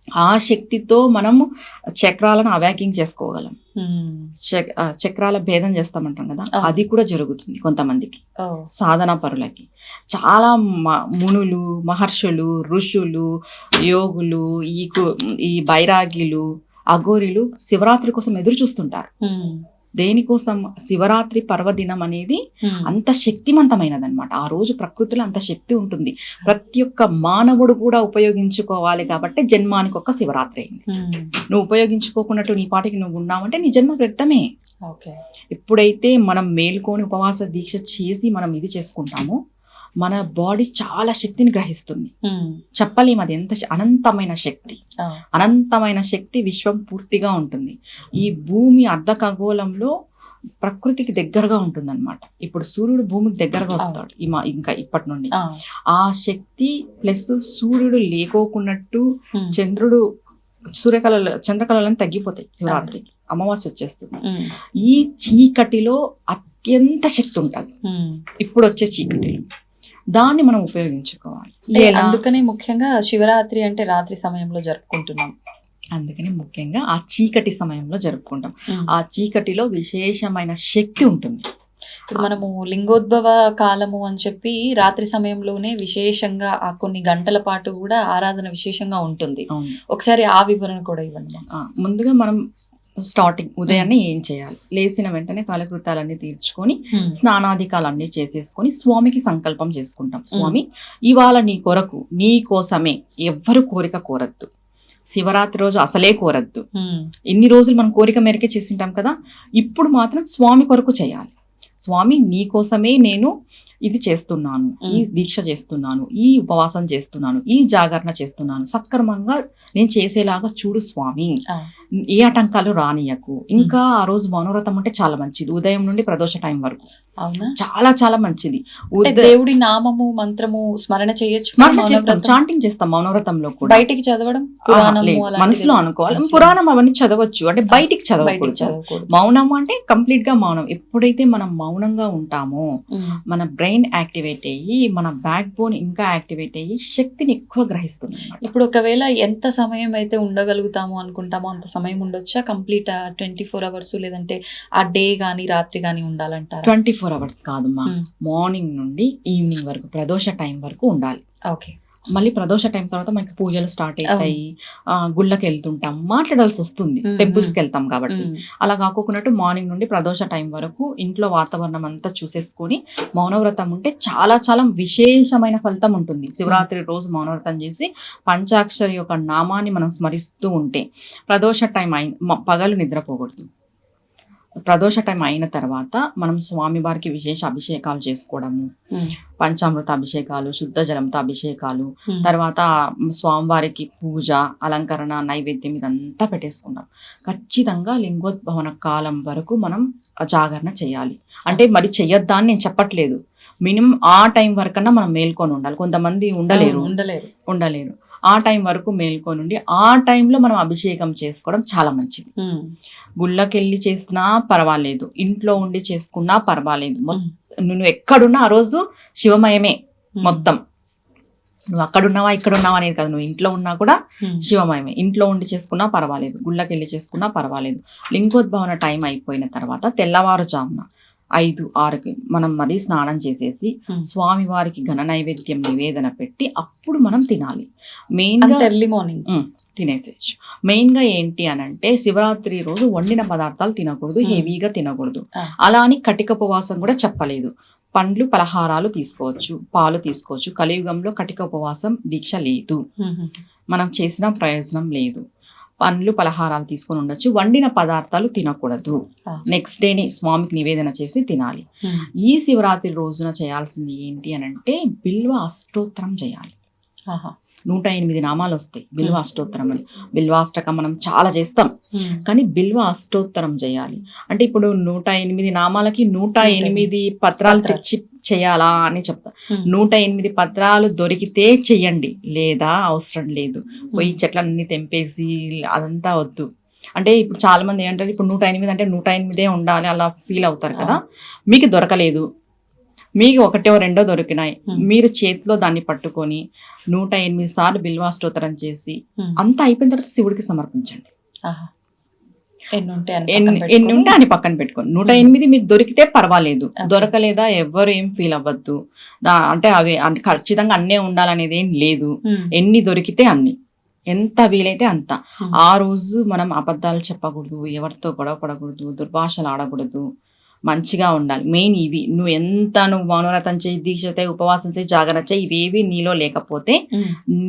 ఆ శక్తితో మనము చక్రాలను అవాకింగ్ చేసుకోగలం. చక్రాల భేదం చేస్తామంటాం కదా, అది కూడా జరుగుతుంది కొంతమందికి, సాధనా పరులకి. చాలా మునులు, మహర్షులు, ఋషులు, యోగులు, ఈ బైరాగిలు, అఘోరీలు శివరాత్రి కోసం ఎదురు చూస్తుంటారు. దేనికోసం? శివరాత్రి పర్వదినం అనేది అంత శక్తివంతమైనది అనమాట. ఆ రోజు ప్రకృతిలో అంత శక్తి ఉంటుంది, ప్రతి ఒక్క మానవుడు కూడా ఉపయోగించుకోవాలి. కాబట్టి జన్మానికి ఒక శివరాత్రి అయింది. నువ్వు ఉపయోగించుకోకున్నట్టు నీ పాటికి నువ్వు ఉన్నావంటే నీ జన్మ వ్యర్థమే. ఎప్పుడైతే మనం మేల్కొని ఉపవాస దీక్ష చేసి మనం ఇది చేసుకుంటామో మన బాడీ చాలా శక్తిని గ్రహిస్తుంది. చెప్పలేము, అది ఎంత అనంతమైన శక్తి. అనంతమైన శక్తి విశ్వం పూర్తిగా ఉంటుంది. ఈ భూమి అర్ధ ఖగోళంలో ప్రకృతికి దగ్గరగా ఉంటుంది అనమాట. ఇప్పుడు సూర్యుడు భూమికి దగ్గరగా వస్తాడు ఇంకా ఇప్పటి నుండి. ఆ శక్తి ప్లస్ సూర్యుడు లేకోకున్నట్టు చంద్రకళలను తగ్గిపోతాయి శివరాత్రికి, అమావాస్య వచ్చేస్తుంది. ఈ చీకటిలో అత్యంత శక్తి ఉంటుంది ఇప్పుడు వచ్చే చీకటిలో, దాన్ని మనం ఉపయోగించుకోవాలి. అందుకనే ముఖ్యంగా శివరాత్రి అంటే రాత్రి సమయంలో జరుపుకుంటున్నాం. అందుకని ముఖ్యంగా ఆ చీకటి సమయంలో జరుపుకుంటాం. ఆ చీకటిలో విశేషమైన శక్తి ఉంటుంది. ఇప్పుడు మనము లింగోద్భవ కాలము అని చెప్పి రాత్రి సమయంలోనే విశేషంగా ఆ కొన్ని గంటల పాటు కూడా ఆరాధన విశేషంగా ఉంటుంది. ఒకసారి ఆ వివరణ కూడా ఇవ్వండి. ముందుగా మనం స్టార్టింగ్ ఉదయాన్నే ఏం చేయాలి, లేచిన వెంటనే కాలకృతాలన్నీ తీర్చుకొని స్నానాధికాలన్నీ చేసేసుకొని స్వామికి సంకల్పం చేసుకుంటాం. స్వామి, ఇవాళ నీ కొరకు, నీ కోసమే, ఎవ్వరు కోరిక కోరద్దు, శివరాత్రి రోజు అసలే కోరద్దు. ఇన్ని రోజులు మనం కోరిక మేరకే చేసింటాం కదా, ఇప్పుడు మాత్రం స్వామి కొరకు చేయాలి. స్వామి, నీ కోసమే నేను ఇది చేస్తున్నాను, ఈ దీక్ష చేస్తున్నాను, ఈ ఉపవాసం చేస్తున్నాను, ఈ జాగరణ చేస్తున్నాను, సక్రమంగా నేను చేసేలాగా చూడు స్వామి. ఏ ఆటంకాలు రానియకు. ఇంకా ఆ రోజు మౌనవ్రతం ఉంటే చాలా మంచిది. ఉదయం నుండి ప్రదోష టైం వరకు అవునా? చాలా చాలా మంచిది. అంటే దేవుడి నామము మంత్రము స్మరణ చేయొచ్చు కదా మనం చేస్తాం, మౌనవ్రతం? చాంటింగ్ చేస్తాం మౌనవ్రతంలో కూడా. బయటికి చదవడం పురాణము లేదు, అలాంటివి మనసులో ఏదో? అనుకోవాలి. మనసులో పురాణం అవన్నీ చదవచ్చు, అంటే బయటికి బయటికి చదవకూడదు. చదవకూడదు. మౌనం అంటే కంప్లీట్ గా మౌనం. ఎప్పుడైతే మనం మౌనంగా ఉంటామో ఉమ్. మన బ్రెయిన్ యాక్టివేట్ అయ్యి మన బ్యాక్ బోన్ ఇంకా యాక్టివేట్ అయ్యి శక్తిని ఎక్కువ గ్రహిస్తుంది అన్నమాట. ఇప్పుడు ఒకవేళ ఎంత సమయం అయితే ఉండగలుగుతాము అనుకుంటామో అంత సమయం ఉండొచ్చా? కంప్లీట్ 24 అవర్స్ లేదంటే ఆ డే గానీ రాత్రి గానీ ఉండాలంటారా? 24 అవర్స్ కాదమ్మా, ఉమ్. మార్నింగ్ నుండి ఈవినింగ్ వరకు ప్రదోష టైం వరకు ఉండాలి. ఓకే. మళ్ళీ ప్రదోష టైం తర్వాత మనకి పూజలు స్టార్ట్ అవుతాయి, గుళ్ళకి వెళ్తుంటాం, మాట్లాడాల్సి వస్తుంది, ఉమ్, టెంపుల్స్కి వెళ్తాం కాబట్టి. ఉమ్. అలా కాకుండా మార్నింగ్ నుండి ప్రదోష టైం వరకు ఇంట్లో వాతావరణం అంతా చూసేసుకొని మౌనవ్రతం ఉంటే చాలా చాలా విశేషమైన ఫలితం ఉంటుంది. శివరాత్రి రోజు మౌనవ్రతం చేసి పంచాక్షరి యొక్క నామాన్ని మనం స్మరిస్తూ ఉంటే ప్రదోష టైం పగలు నిద్రపోకూడదు. ప్రదోష టైం అయిన తర్వాత మనం స్వామివారికి విశేష అభిషేకాలు చేసుకోవడము, ఉమ్. పంచామృత అభిషేకాలు, శుద్ధ జలంతో అభిషేకాలు, ఉమ్. తర్వాత స్వామివారికి పూజ, అలంకరణ, నైవేద్యం ఇదంతా పెట్టేసుకున్నాం. ఖచ్చితంగా లింగోద్భవన కాలం వరకు మనం జాగరణ చేయాలి. అంటే మరి చెయ్యొద్దా అని నేను చెప్పట్లేదు, మినిమం ఆ టైం వరకన్నా మనం మేల్కొని ఉండాలి. కొంతమంది ఉండలేరు. ఆ టైం వరకు మేల్కొని ఆ టైంలో మనం అభిషేకం చేసుకోవడం చాలా మంచిది. ఉమ్. గుళ్ళకెళ్ళి చేసినా పర్వాలేదు, ఇంట్లో ఉండి చేసుకున్నా పర్వాలేదు. ఉమ్. నువ్వు ఎక్కడున్నా ఆ రోజు శివమయమే ఉమ్. మొత్తం. నువ్వు అక్కడున్నావా ఇక్కడున్నావా అనేది కాదు, నువ్వు ఇంట్లో ఉన్నా కూడా ఉమ్. శివమయమే. ఇంట్లో ఉండి చేసుకున్నా పర్వాలేదు, గుళ్ళకి వెళ్ళి చేసుకున్నా పర్వాలేదు. లింగోద్భవన టైం అయిపోయిన తర్వాత తెల్లవారుజామున 5-6కి మనం మరి స్నానం చేసేసి ఉమ్. స్వామివారికి ఘన నైవేద్యం నివేదన పెట్టి అప్పుడు మనం తినాలి. మెయిన్గా అంత ఎర్లీ మార్నింగ్ తినేసేయచ్చు. మెయిన్గా ఏంటి అని అంటే శివరాత్రి రోజు వండిన పదార్థాలు తినకూడదు, హెవీగా తినకూడదు. అలా అని కటిక ఉపవాసం కూడా చెప్పలేదు. పండ్లు పలహారాలు తీసుకోవచ్చు, పాలు తీసుకోవచ్చు. కలియుగంలో కటిక ఉపవాసం దీక్ష లేదు, మనం చేసిన ప్రయోజనం లేదు. పండ్లు పలహారాలు తీసుకొని ఉండొచ్చు, వండిన పదార్థాలు తినకూడదు. నెక్స్ట్ డేని స్వామికి నివేదన చేసి తినాలి. ఈ శివరాత్రి రోజున చేయాల్సింది ఏంటి అని అంటే బిల్వ అష్టోత్తరం చేయాలి. 108 నామాలు వస్తాయి బిల్వ అష్టోత్తరం అని. బిల్వాష్టకం మనం చాలా చేస్తాం, కానీ బిల్వ అష్టోత్తరం చేయాలి. అంటే ఇప్పుడు 108 నామాలకి 108 పత్రాలు తెచ్చి చేయాలా అని చెప్తా. 108 పత్రాలు దొరికితే చెయ్యండి, లేదా అవసరం లేదు. పోయి చెట్లన్నీ తెంపేసి అదంతా వద్దు. అంటే ఇప్పుడు చాలా మంది ఏమంటారు, ఇప్పుడు 108 అంటే 108 ఉండాలి అలా ఫీల్ అవుతారు కదా. మీకు దొరకలేదు, మీకు 1-2 దొరికినాయి, మీరు చేతిలో దాన్ని పట్టుకొని 108 సార్లు బిల్వాష్టోత్తరం చేసి అంతా అయిపోయిన తర్వాత శివుడికి సమర్పించండి. ఎన్ని ఉంటే అని పక్కన పెట్టుకోండి. 108 మీకు దొరికితే పర్వాలేదు, దొరకలేదా ఎవరు ఏం ఫీల్ అవ్వద్దు. అంటే అవి ఖచ్చితంగా అన్నే ఉండాలనేది ఏం లేదు. ఎన్ని దొరికితే అన్ని, ఎంత వీలైతే అంత. ఆ రోజు మనం అబద్ధాలు చెప్పకూడదు, ఎవరితో గొడవ పడకూడదు, దుర్భాషలు ఆడకూడదు, మంచిగా ఉండాలి. మెయిన్ ఇవి. నువ్వు మౌనవ్రతం చేయి, దీక్ష చేయి, ఉపవాసం చేయి, జాగరణ చేయి, ఇవేవి నీలో లేకపోతే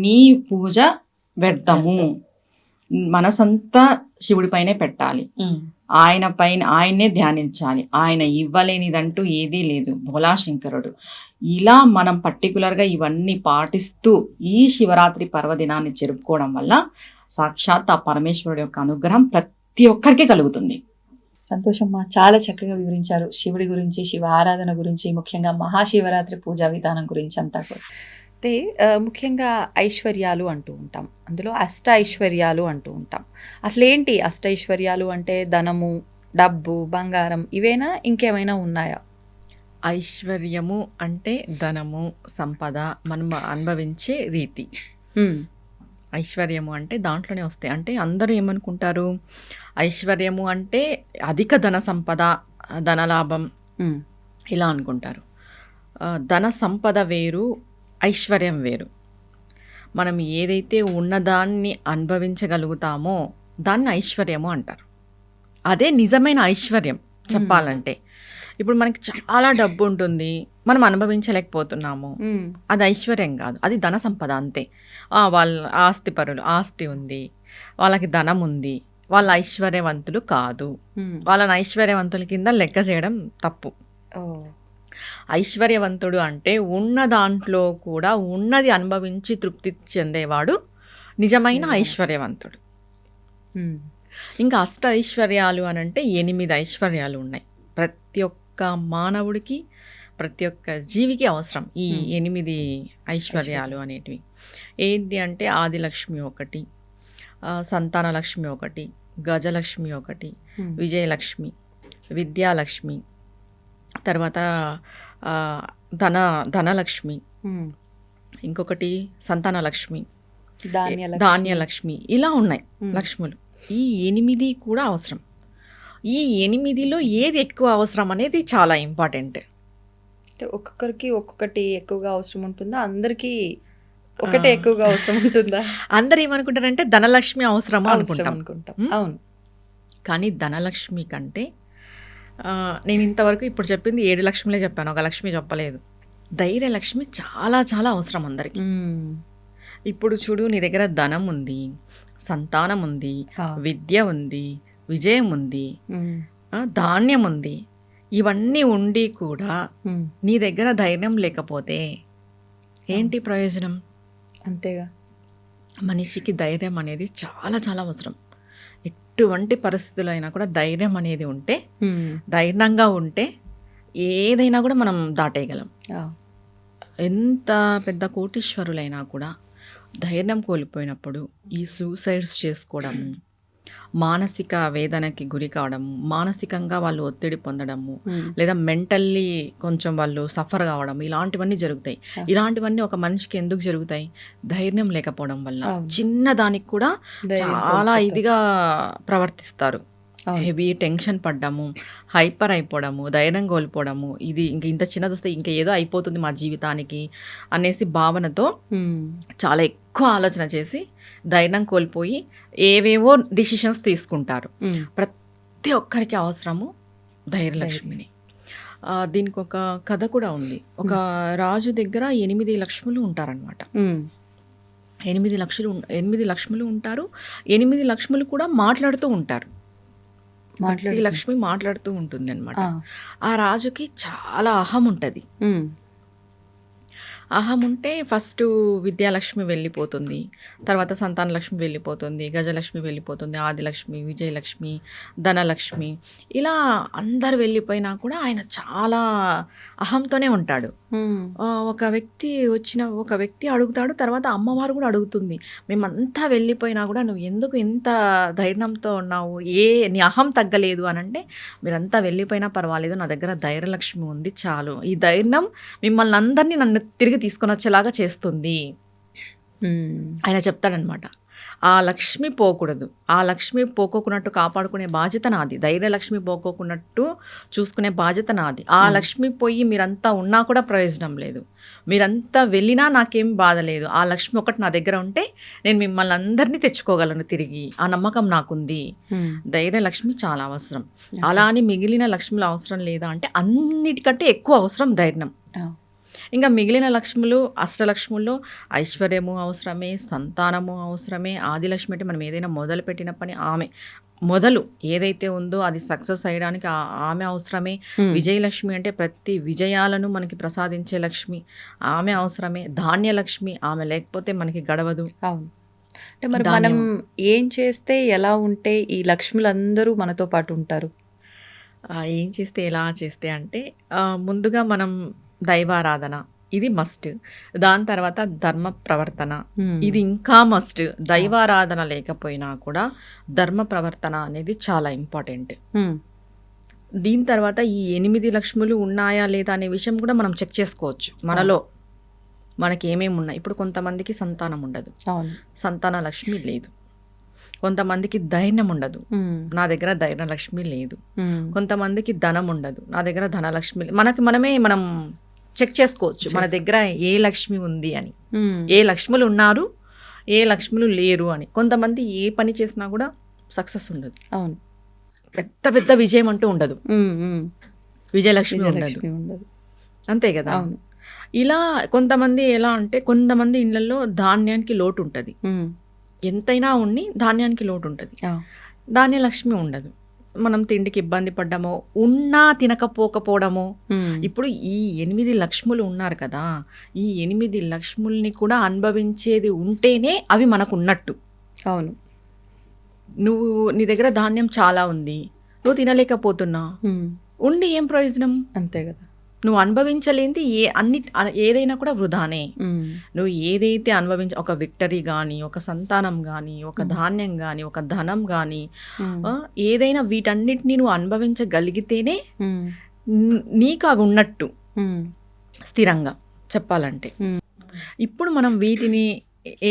నీ పూజ వ్యర్థము. మనసంతా శివుడి పైనే పెట్టాలి, ఆయన పైన ఆయన్నే ధ్యానించాలి. ఆయన ఇవ్వలేనిదంటూ ఏదీ లేదు, భోలాశంకరుడు. ఇలా మనం పర్టికులర్గా ఇవన్నీ పాటిస్తూ ఈ శివరాత్రి పర్వదినాన్ని జరుపుకోవడం వల్ల సాక్షాత్ ఆ పరమేశ్వరుడు యొక్క అనుగ్రహం ప్రతి ఒక్కరికి కలుగుతుంది. సంతోషమ్మా, చాలా చక్కగా వివరించారు శివుడి గురించి, శివ ఆరాధన గురించి, ముఖ్యంగా మహాశివరాత్రి పూజా విధానం గురించి అంతా కూడా. అయితే ముఖ్యంగా ఐశ్వర్యాలు అంటూ ఉంటాం, అందులో అష్ట ఐశ్వర్యాలు అంటూ ఉంటాం. అసలు ఏంటి అష్ట ఐశ్వర్యాలు అంటే? ధనము, డబ్బు, బంగారం, ఇవేనా ఇంకేమైనా ఉన్నాయా? ఐశ్వర్యము అంటే ధనము, సంపద, మనం అనుభవించే రీతి. ఐశ్వర్యము అంటే దాంట్లోనే వస్తాయి. అంటే అందరూ ఏమనుకుంటారు, ఐశ్వర్యము అంటే అధిక ధన సంపద, ధనలాభం ఇలా అనుకుంటారు. ధన సంపద వేరు, ఐశ్వర్యం వేరు. మనం ఏదైతే ఉన్నదాన్ని అనుభవించగలుగుతామో దాన్ని ఐశ్వర్యము అంటారు. అదే నిజమైన ఐశ్వర్యం చెప్పాలంటే. ఇప్పుడు మనకి చాలా డబ్బు ఉంటుంది, మనం అనుభవించలేకపోతున్నాము, అది ఐశ్వర్యం కాదు, అది ధన సంపద అంతే. వాళ్ళ ఆస్తిపరులు, ఆస్తి ఉంది, వాళ్ళకి ధనం ఉంది, వాళ్ళ ఐశ్వర్యవంతులు కాదు. వాళ్ళని ఐశ్వర్యవంతుల కింద లెక్క చేయడం తప్పు. ఐశ్వర్యవంతుడు అంటే ఉన్న దాంట్లో కూడా ఉన్నది అనుభవించి తృప్తి చెందేవాడు నిజమైన ఐశ్వర్యవంతుడు. ఇంకా అష్ట ఐశ్వర్యాలు అని అంటే 8 ఐశ్వర్యాలు ఉన్నాయి. ప్రతి ఒక్క మానవుడికి, ప్రతి ఒక్క జీవికి అవసరం ఈ 8 ఐశ్వర్యాలు అనేటివి. ఏంటి అంటే ఆదిలక్ష్మి ఒకటి, సంతాన లక్ష్మి ఒకటి, గజలక్ష్మి ఒకటి, విజయలక్ష్మి, విద్యాలక్ష్మి, తర్వాత ధనలక్ష్మి, ఇంకొకటి సంతాన లక్ష్మి, ధాన్యలక్ష్మి, ఇలా ఉన్నాయి లక్ష్ములు. ఈ 8 కూడా అవసరం. ఈ 8లో ఏది ఎక్కువ అవసరం అనేది చాలా ఇంపార్టెంట్. అంటే ఒక్కొక్కరికి ఒక్కొక్కటి ఎక్కువగా అవసరం ఉంటుందా, అందరికీ ఒకటే ఎక్కువగా అవసరం ఉంటుందా? అందరు ఏమనుకుంటారంటే ధనలక్ష్మి అవసరమా అనుకుంటాం. అవును, కానీ ధనలక్ష్మి కంటే నేను ఇంతవరకు ఇప్పుడు చెప్పింది 7 లక్ష్మిలే చెప్పాను, ఒక లక్ష్మి చెప్పలేదు. ధైర్యలక్ష్మి చాలా చాలా అవసరం అందరికి. ఇప్పుడు చూడు, నీ దగ్గర ధనం ఉంది, సంతానం ఉంది, విద్య ఉంది, విజయం ఉంది, ధాన్యం ఉంది, ఇవన్నీ ఉండి కూడా నీ దగ్గర ధైర్యం లేకపోతే ఏంటి ప్రయోజనం? అంతేగా. మనిషికి ధైర్యం అనేది చాలా చాలా అవసరం. ఎటువంటి పరిస్థితుల్లో అయినా కూడా ధైర్యం అనేది ఉంటే, ధైర్యంగా ఉంటే ఏదైనా కూడా మనం దాటేయగలం. ఎంత పెద్ద కోటీశ్వరులైనా కూడా ధైర్యం కోల్పోయినప్పుడు ఈ సూసైడ్స్ చేసుకోవడము, మానసిక వేదనకి గురి కావడము, మానసికంగా వాళ్ళు ఒత్తిడి పొందడము, లేదా మెంటల్లీ కొంచెం వాళ్ళు సఫర్ కావడం, ఇలాంటివన్నీ జరుగుతాయి. ఇలాంటివన్నీ ఒక మనిషికి ఎందుకు జరుగుతాయి? ధైర్యం లేకపోవడం వల్ల. చిన్న దానికి కూడా చాలా ఇదిగా ప్రవర్తిస్తారు. హెవీ టెన్షన్ పడ్డము, హైపర్ అయిపోవడము, ధైర్యం కోల్పోవడము, ఇది ఇంత చిన్నది వస్తే ఇంకా ఏదో అయిపోతుంది మా జీవితానికి అనేసి భావనతో చాలా ఎక్కువ ఆలోచన చేసి ధైర్యం కోల్పోయి ఏవేవో డిసిషన్స్ తీసుకుంటారు. ప్రతి ఒక్కరికి అవసరము ధైర్యలక్ష్మిని. దీనికి ఒక కథ కూడా ఉంది. ఒక రాజు దగ్గర 8 లక్ష్ములు ఉంటారనమాట. 8 లక్ష్ములు ఉంటారు. 8 లక్ష్ములు కూడా మాట్లాడుతూ ఉంటారు. ప్రతి లక్ష్మి మాట్లాడుతూ ఉంటుంది అనమాట. ఆ రాజుకి చాలా అహం ఉంటుంది. అహం ఉంటే ఫస్ట్ విద్యాలక్ష్మి వెళ్ళిపోతుంది, తర్వాత సంతాన లక్ష్మి వెళ్ళిపోతుంది, గజలక్ష్మి వెళ్ళిపోతుంది, ఆదిలక్ష్మి, విజయలక్ష్మి, ధనలక్ష్మి, ఇలా అందరు వెళ్ళిపోయినా కూడా ఆయన చాలా అహంతోనే ఉంటాడు. ఒక వ్యక్తి అడుగుతాడు, తర్వాత అమ్మవారు కూడా అడుగుతుంది, మేమంతా వెళ్ళిపోయినా కూడా నువ్వు ఎందుకు ఇంత ధైర్యంతో ఉన్నావు, నీ అహం తగ్గలేదు అని అంటే, మీరంతా వెళ్ళిపోయినా పర్వాలేదు, నా దగ్గర ధైర్యలక్ష్మి ఉంది చాలు, ఈ ధైర్యం మిమ్మల్ని అందరినీ నన్ను తిరిగి తీసుకొని వచ్చేలాగా చేస్తుంది ఆయన చెప్తాడనమాట. ఆ లక్ష్మి పోకూడదు, ఆ లక్ష్మి పోకోకున్నట్టు కాపాడుకునే బాధ్యత నాది, ధైర్యలక్ష్మి పోకోకున్నట్టు చూసుకునే బాధ్యత నాది. ఆ లక్ష్మి పోయి మీరంతా ఉన్నా కూడా ప్రయోజనం లేదు, మీరంతా వెళ్ళినా నాకేం బాధ లేదు, ఆ లక్ష్మి ఒకటి నా దగ్గర ఉంటే నేను మిమ్మల్ని అందరినీ తెచ్చుకోగలను తిరిగి, ఆ నమ్మకం నాకుంది. ధైర్యలక్ష్మి చాలా అవసరం. అలా అని మిగిలిన లక్ష్ములు అవసరం లేదా అంటే అన్నిటికంటే ఎక్కువ అవసరం ధైర్యం. ఇంకా మిగిలిన లక్ష్ములు, అష్టలక్ష్ముల్లో ఐశ్వర్యము అవసరమే, సంతానము అవసరమే. ఆదిలక్ష్మి అంటే మనం ఏదైనా మొదలు పెట్టిన పని, ఆమె మొదలు ఏదైతే ఉందో అది సక్సెస్ అయ్యడానికి ఆమె అవసరమే. విజయలక్ష్మి అంటే ప్రతి విజయాలను మనకి ప్రసాదించే లక్ష్మి, ఆమె అవసరమే. ధాన్యలక్ష్మి, ఆమె లేకపోతే మనకి గడవదు. అవును. అంటే మరి మనం ఏం చేస్తే, ఎలా ఉంటే ఈ లక్ష్ములందరూ మనతో పాటు ఉంటారు? ఏం చేస్తే ఎలా చేస్తే అంటే, ముందుగా మనం దైవారాధన, ఇది మస్ట్. దాని తర్వాత ధర్మ ప్రవర్తన, ఇది ఇంకా మస్ట్. దైవారాధన లేకపోయినా కూడా ధర్మ ప్రవర్తన అనేది చాలా ఇంపార్టెంట్. దీని తర్వాత ఈ 8 లక్ష్ములు ఉన్నాయా లేదా అనే విషయం కూడా మనం చెక్ చేసుకోవచ్చు. మనలో మనకి ఏమేమి ఉన్నాయి. ఇప్పుడు కొంతమందికి సంతానం ఉండదు, సంతాన లక్ష్మి లేదు. కొంతమందికి ధైర్యం ఉండదు, నా దగ్గర ధైర్యలక్ష్మి లేదు. కొంతమందికి ధనం ఉండదు, నా దగ్గర ధనలక్ష్మి. మనం చెక్ చేసుకోవచ్చు మన దగ్గర ఏ లక్ష్మి ఉంది అని, ఏ లక్ష్ములు ఉన్నారు, ఏ లక్ష్ములు లేరు అని. కొంతమంది ఏ పని చేసినా కూడా సక్సెస్ ఉండదు. అవును, పెద్ద పెద్ద విజయం అంటూ ఉండదు, విజయలక్ష్మి ఉండదు, అంతే కదా. అవును. ఇలా కొంతమంది ఎలా అంటే, కొంతమంది ఇళ్లలో ధాన్యానికి లోటు ఉంటుంది, ఎంతైనా ఉండి ధాన్యానికి లోటు ఉంటుంది, ధాన్యలక్ష్మి ఉండదు. మనం తిండికి ఇబ్బంది పడ్డామో, ఉన్నా తినకపోకపోవడమో. ఇప్పుడు ఈ 8 లక్ష్ములు ఉన్నారు కదా, ఈ 8 లక్ష్ముల్ని కూడా అనుభవించేది ఉంటేనే అవి మనకు ఉన్నట్టు. అవును, నువ్వు నీ దగ్గర ధాన్యం చాలా ఉంది, నువ్వు తినలేకపోతున్నావు, ఉండి ఏం ప్రయోజనం? అంతే కదా. నువ్వు అనుభవించలేంది ఏదైనా కూడా వృధానే. నువ్వు ఏదైతే ఒక విక్టరీ కానీ, ఒక సంతానం కానీ, ఒక ధాన్యం కానీ, ఒక ధనం కానీ, ఏదైనా వీటన్నిటిని నువ్వు అనుభవించగలిగితేనే నీకు అవి ఉన్నట్టు స్థిరంగా చెప్పాలంటే. ఇప్పుడు మనం వీటిని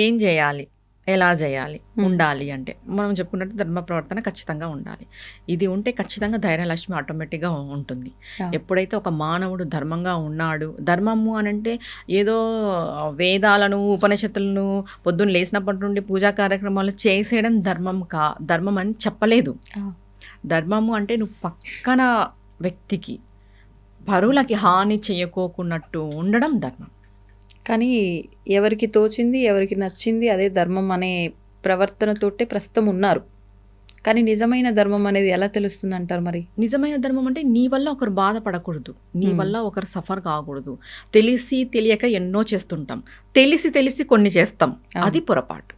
ఏం చేయాలి, ఎలా చేయాలి, ఉండాలి అంటే మనం చెప్పుకున్నట్టు ధర్మ ప్రవర్తన ఖచ్చితంగా ఉండాలి. ఇది ఉంటే ఖచ్చితంగా ధైర్యలక్ష్మి ఆటోమేటిక్గా ఉంటుంది. ఎప్పుడైతే ఒక మానవుడు ధర్మంగా ఉన్నాడు, ధర్మము అని అంటే ఏదో వేదాలను ఉపనిషత్తులను పొద్దున్న లేచినప్పటి నుండి పూజా కార్యక్రమాలు చేసేయడం ధర్మం అని చెప్పలేదు. ధర్మము అంటే నువ్వు పక్కన వ్యక్తికి పరులకి హాని చేయకోకున్నట్టు ఉండడం ధర్మం. కానీ ఎవరికి తోచింది, ఎవరికి నచ్చింది అదే ధర్మం అనే ప్రవర్తనతోటే ప్రస్తుతం ఉన్నారు. కానీ నిజమైన ధర్మం అనేది ఎలా తెలుస్తుంది అంటారు మరి? నిజమైన ధర్మం అంటే నీ వల్ల ఒకరు బాధపడకూడదు, నీ వల్ల ఒకరు సఫర్ కాకూడదు. తెలిసి తెలియక ఎన్నో చేస్తుంటాం, తెలిసి కొన్ని చేస్తాం, అది పొరపాటు.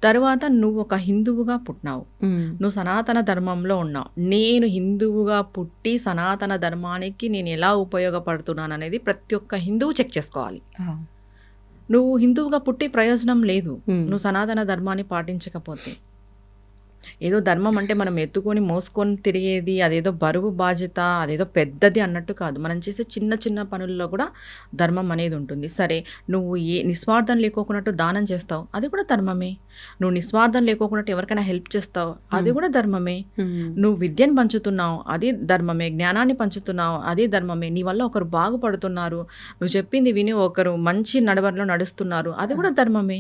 తర్వాత నువ్వు ఒక హిందువుగా పుట్టినావు, నువ్వు సనాతన ధర్మంలో ఉన్నావు. నేను హిందువుగా పుట్టి సనాతన ధర్మానికి నేను ఎలా ఉపయోగపడుతున్నాను అనేది ప్రతి ఒక్క హిందువు చెక్ చేసుకోవాలి. నువ్వు హిందువుగా పుట్టి ప్రయోజనం లేదు నువ్వు సనాతన ధర్మాన్ని పాటించకపోతే. ఏదో ధర్మం అంటే మనం ఎత్తుకొని మోసుకొని తిరిగేది, అదేదో బరువు బాధ్యత, అదేదో పెద్దది అన్నట్టు కాదు. మనం చేసే చిన్న చిన్న పనుల్లో కూడా ధర్మం అనేది ఉంటుంది. సరే, నువ్వు నిస్వార్థం లేకోకున్నట్టు దానం చేస్తావు, అది కూడా ధర్మమే. నువ్వు నిస్వార్థం లేకోకున్నట్టు ఎవరికైనా హెల్ప్ చేస్తావు, అది కూడా ధర్మమే. నువ్వు విద్యను పంచుతున్నావు, అది ధర్మమే. జ్ఞానాన్ని పంచుతున్నావు, అది ధర్మమే. నీ వల్ల ఒకరు బాగుపడుతున్నారు, నువ్వు చెప్పింది విని ఒకరు మంచి నడవడిలో నడుస్తున్నారు, అది కూడా ధర్మమే.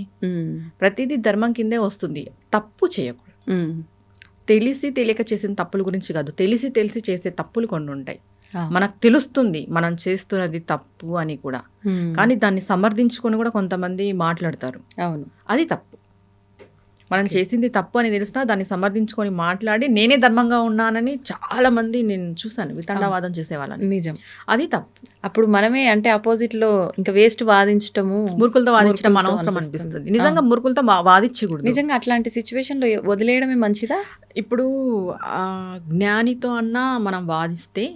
ప్రతిదీ ధర్మం కిందే వస్తుంది. తప్పు చేయకూడదు. తెలిసి తెలియక చేసిన తప్పుల గురించి కాదు, తెలిసి చేసే తప్పులు కొన్ని ఉంటాయి. మనకు తెలుస్తుంది మనం చేస్తున్నది తప్పు అని కూడా, కానీ దాన్ని సమర్థించుకొని కూడా కొంతమంది మాట్లాడతారు. అవును, అది తప్పు. మనం చేసింది తప్పు అని తెలిసినా దాన్ని సమర్థించుకొని మాట్లాడి నేనే ధర్మంగా ఉన్నానని చాలా మంది నేను చూసాను, వితండవాదం చేసేవాళ్ళని. నిజం, అది తప్పు. అప్పుడు మనమే అంటే ఆపోజిట్ లో ఇంకా వేస్ట్ వాదించటము, మూర్ఖులతో వాదించడం అనవసరం అనిపిస్తుంది. నిజంగా మూర్ఖులతో వాదించకూడదు. నిజంగా అట్లాంటి సిచ్యువేషన్ లో వదిలేయడమే మంచిదా? ఇప్పుడు జ్ఞానితో అన్నా మనం వాదిస్తే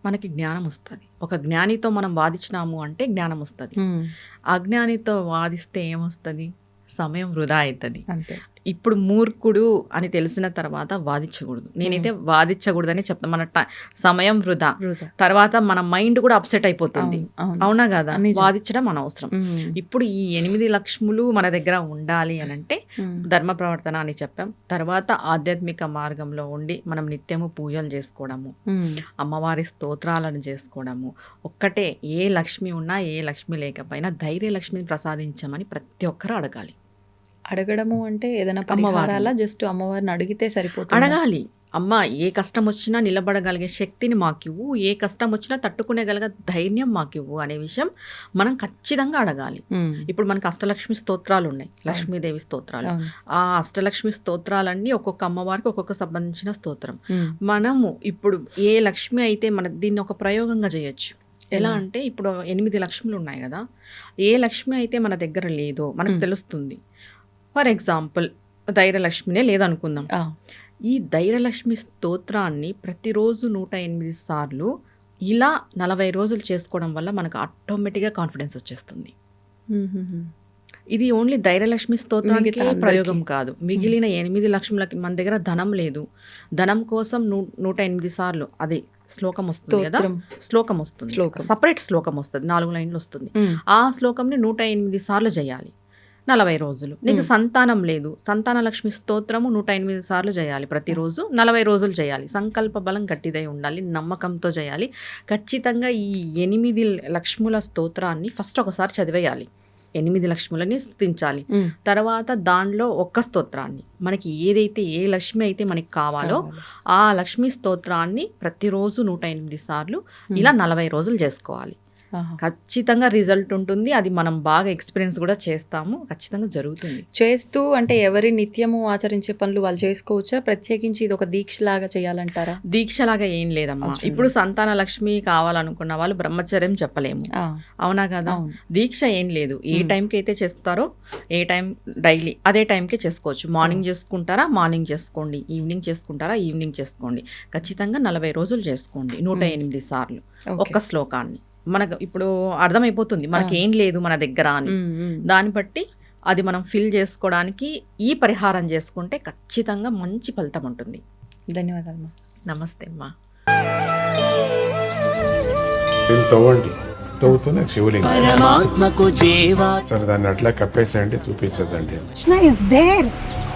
మనకి జ్ఞానం వస్తుంది. ఒక జ్ఞానితో మనం వాదించినాము అంటే జ్ఞానం వస్తుంది. అజ్ఞానితో వాదిస్తే ఏమొస్తుంది? సమయం వృధా అవుతుంది. అంతే. ఇప్పుడు మూర్ఖుడు అని తెలిసిన తర్వాత వాదించకూడదు. నేనైతే వాదించకూడదని చెప్తాను. మన సమయం వృధా, తర్వాత మన మైండ్ కూడా అప్సెట్ అయిపోతుంది. అవునా కదా? వాదించడం అనవసరం. ఇప్పుడు ఈ 8 లక్ష్ములు మన దగ్గర ఉండాలి అని అంటే ధర్మ ప్రవర్తన అని చెప్పాం. తర్వాత ఆధ్యాత్మిక మార్గంలో ఉండి మనం నిత్యము పూజలు చేసుకోవడము, అమ్మవారి స్తోత్రాలను చేసుకోవడము. ఒక్కటే, ఏ లక్ష్మి ఉన్నా ఏ లక్ష్మి లేకపోయినా ధైర్య లక్ష్మిని ప్రసాదించమని ప్రతి ఒక్కరు అడగాలి. అడగడము అంటే ఏదైనా పరిహారాల జస్ట్ అమ్మవారిని అడిగితే సరిపోతుంది? అడగాలి. అమ్మ, ఏ కష్టం వచ్చినా నిలబడగలిగే శక్తిని మాకివ్వు, ఏ కష్టం వచ్చినా తట్టుకునేగలిగే ధైర్యం మాకివ్వు అనే విషయం మనం ఖచ్చితంగా అడగాలి. ఇప్పుడు మనకు అష్టలక్ష్మి స్తోత్రాలు ఉన్నాయి, లక్ష్మీదేవి స్తోత్రాలు. ఆ అష్టలక్ష్మి స్తోత్రాలన్నీ ఒక్కొక్క అమ్మవారికి ఒక్కొక్క సంబంధించిన స్తోత్రం. మనము ఇప్పుడు ఏ లక్ష్మి అయితే మన దీన్ని ఒక ప్రయోగంగా చేయొచ్చు. ఎలా అంటే ఇప్పుడు 8 లక్ష్ములు ఉన్నాయి కదా, ఏ లక్ష్మి అయితే మన దగ్గర లేదో మనకు తెలుస్తుంది. ఫర్ ఎగ్జాంపుల్ ధైర్యలక్ష్మినే లేదనుకుందాం. ఈ ధైర్యలక్ష్మి స్తోత్రాన్ని ప్రతిరోజు 108 సార్లు ఇలా 40 రోజులు చేసుకోవడం వల్ల మనకు ఆటోమేటిక్గా కాన్ఫిడెన్స్ వచ్చేస్తుంది. ఇది ఓన్లీ ధైర్యలక్ష్మి స్తోత్రానికి ప్రయోగం కాదు. మిగిలిన 8 లక్ష్ములకి మన దగ్గర ధనం లేదు, ధనం కోసం 108 సార్లు అది శ్లోకం వస్తుంది కదా, శ్లోకం వస్తుంది, సపరేట్ శ్లోకం వస్తుంది, 4 లైన్లు వస్తుంది. ఆ శ్లోకంని 108 సార్లు చేయాలి 40 రోజులు. నీకు సంతానం లేదు, సంతాన లక్ష్మి స్తోత్రము 108 సార్లు చేయాలి ప్రతిరోజు, 40 రోజులు చేయాలి. సంకల్ప బలం గట్టిదై ఉండాలి, నమ్మకంతో చేయాలి. ఖచ్చితంగా ఈ 8 లక్ష్ముల స్తోత్రాన్ని ఫస్ట్ ఒకసారి చదివేయాలి. 8 లక్ష్ములని స్తుతించాలి. తర్వాత దానిలో ఒక్క స్తోత్రాన్ని, మనకి ఏదైతే ఏ లక్ష్మి అయితే మనకి కావాలో ఆ లక్ష్మి స్తోత్రాన్ని ప్రతిరోజు 108 సార్లు ఇలా 40 రోజులు చేసుకోవాలి. ఆహా. ఖచ్చితంగా రిజల్ట్ ఉంటుంది. అది మనం బాగా ఎక్స్పీరియన్స్ కూడా చేస్తాము. ఖచ్చితంగా జరుగుతుంది. చేస్తూ అంటే ఎవరి నిత్యము ఆచరించే పనులు వాళ్ళు చేసుకోవచ్చా? ప్రత్యేకించి ఇది ఒక దీక్షలాగా చేయాలంటారా? దీక్షలాగా ఏం లేదమ్మా. అవసరం ఇప్పుడు సంతాన లక్ష్మి కావాలనుకున్న వాళ్ళు బ్రహ్మచర్యం చెప్పలేము, ఆ, అవునా కదా. అవును. దీక్ష ఏం లేదు. ఏ టైంకి అయితే చేస్తారో ఏ టైం డైలీ అదే టైంకే చేసుకోవచ్చు. మార్నింగ్ చేసుకుంటారా మార్నింగ్ చేసుకోండి, ఈవినింగ్ చేసుకుంటారా ఈవినింగ్ చేసుకోండి. ఖచ్చితంగా 40 రోజులు చేసుకోండి, 108 సార్లు ఓకే. ఒక్క శ్లోకాన్ని. మనకు ఇప్పుడు అర్థమైపోతుంది మనకి ఏం లేదు మన దగ్గర అని. ఉమ్, ఉమ్. దాన్ని బట్టి అది మనం ఫిల్ చేసుకోవడానికి ఈ పరిహారం చేసుకుంటే ఖచ్చితంగా మంచి ఫలితం ఉంటుంది. ధన్యవాదాలు. నమస్తే అమ్మా. దీన్ని తవ్వండి, తవ్వుతూనే శివలింగం. పరమాత్మకు జీవా సరే దాన్ని అట్లా కప్పేసేయండి, చూపించదండి. Krishna is there.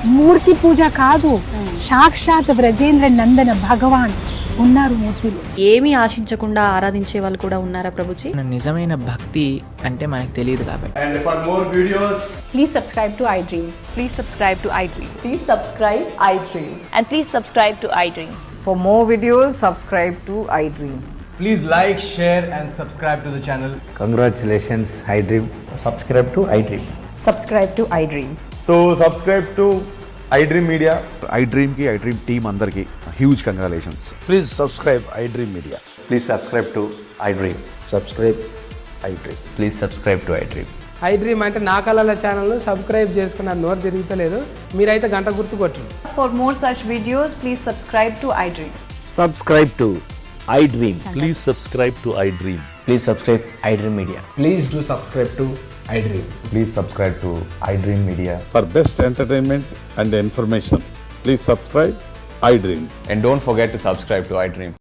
మూర్తి పూజ కాదు, సాక్షాత్ బ్రజేంద్ర నందన భగవాన్ ఉన్నారు మూర్తిలో. ఏమీ ఆశించకుండా ఆరాధించే వాళ్ళు కూడా ఉన్నారా ప్రభుజీ? నిజమైన భక్తి అంటే మనకు తెలియదు కాబట్టి. And for more videos, please subscribe to iDream. Please subscribe to iDream. Please subscribe iDream. And please subscribe to iDream. For more videos, subscribe to iDream. please like, share and subscribe to the channel. Congratulations, iDream. Subscribe to iDream. Subscribe to iDream. So subscribe to iDream Media. iDream की iDream team अंदर की huge congratulations. Please subscribe iDream Media. Please subscribe to iDream. Subscribe iDream. Please subscribe to iDream. iDream అంటే నా కళల channel subscribe చేసుకున్న నోరు తిరుగుతలేదు. మీరైతే గంట గుర్తు కొట్టండి. For more such videos, please subscribe to iDream. Subscribe to iDream. Please subscribe to iDream. Please subscribe iDream Media. Please do subscribe to iDream. Please subscribe to iDream Media. For best entertainment and information, please subscribe iDream. And don't forget to subscribe to iDream.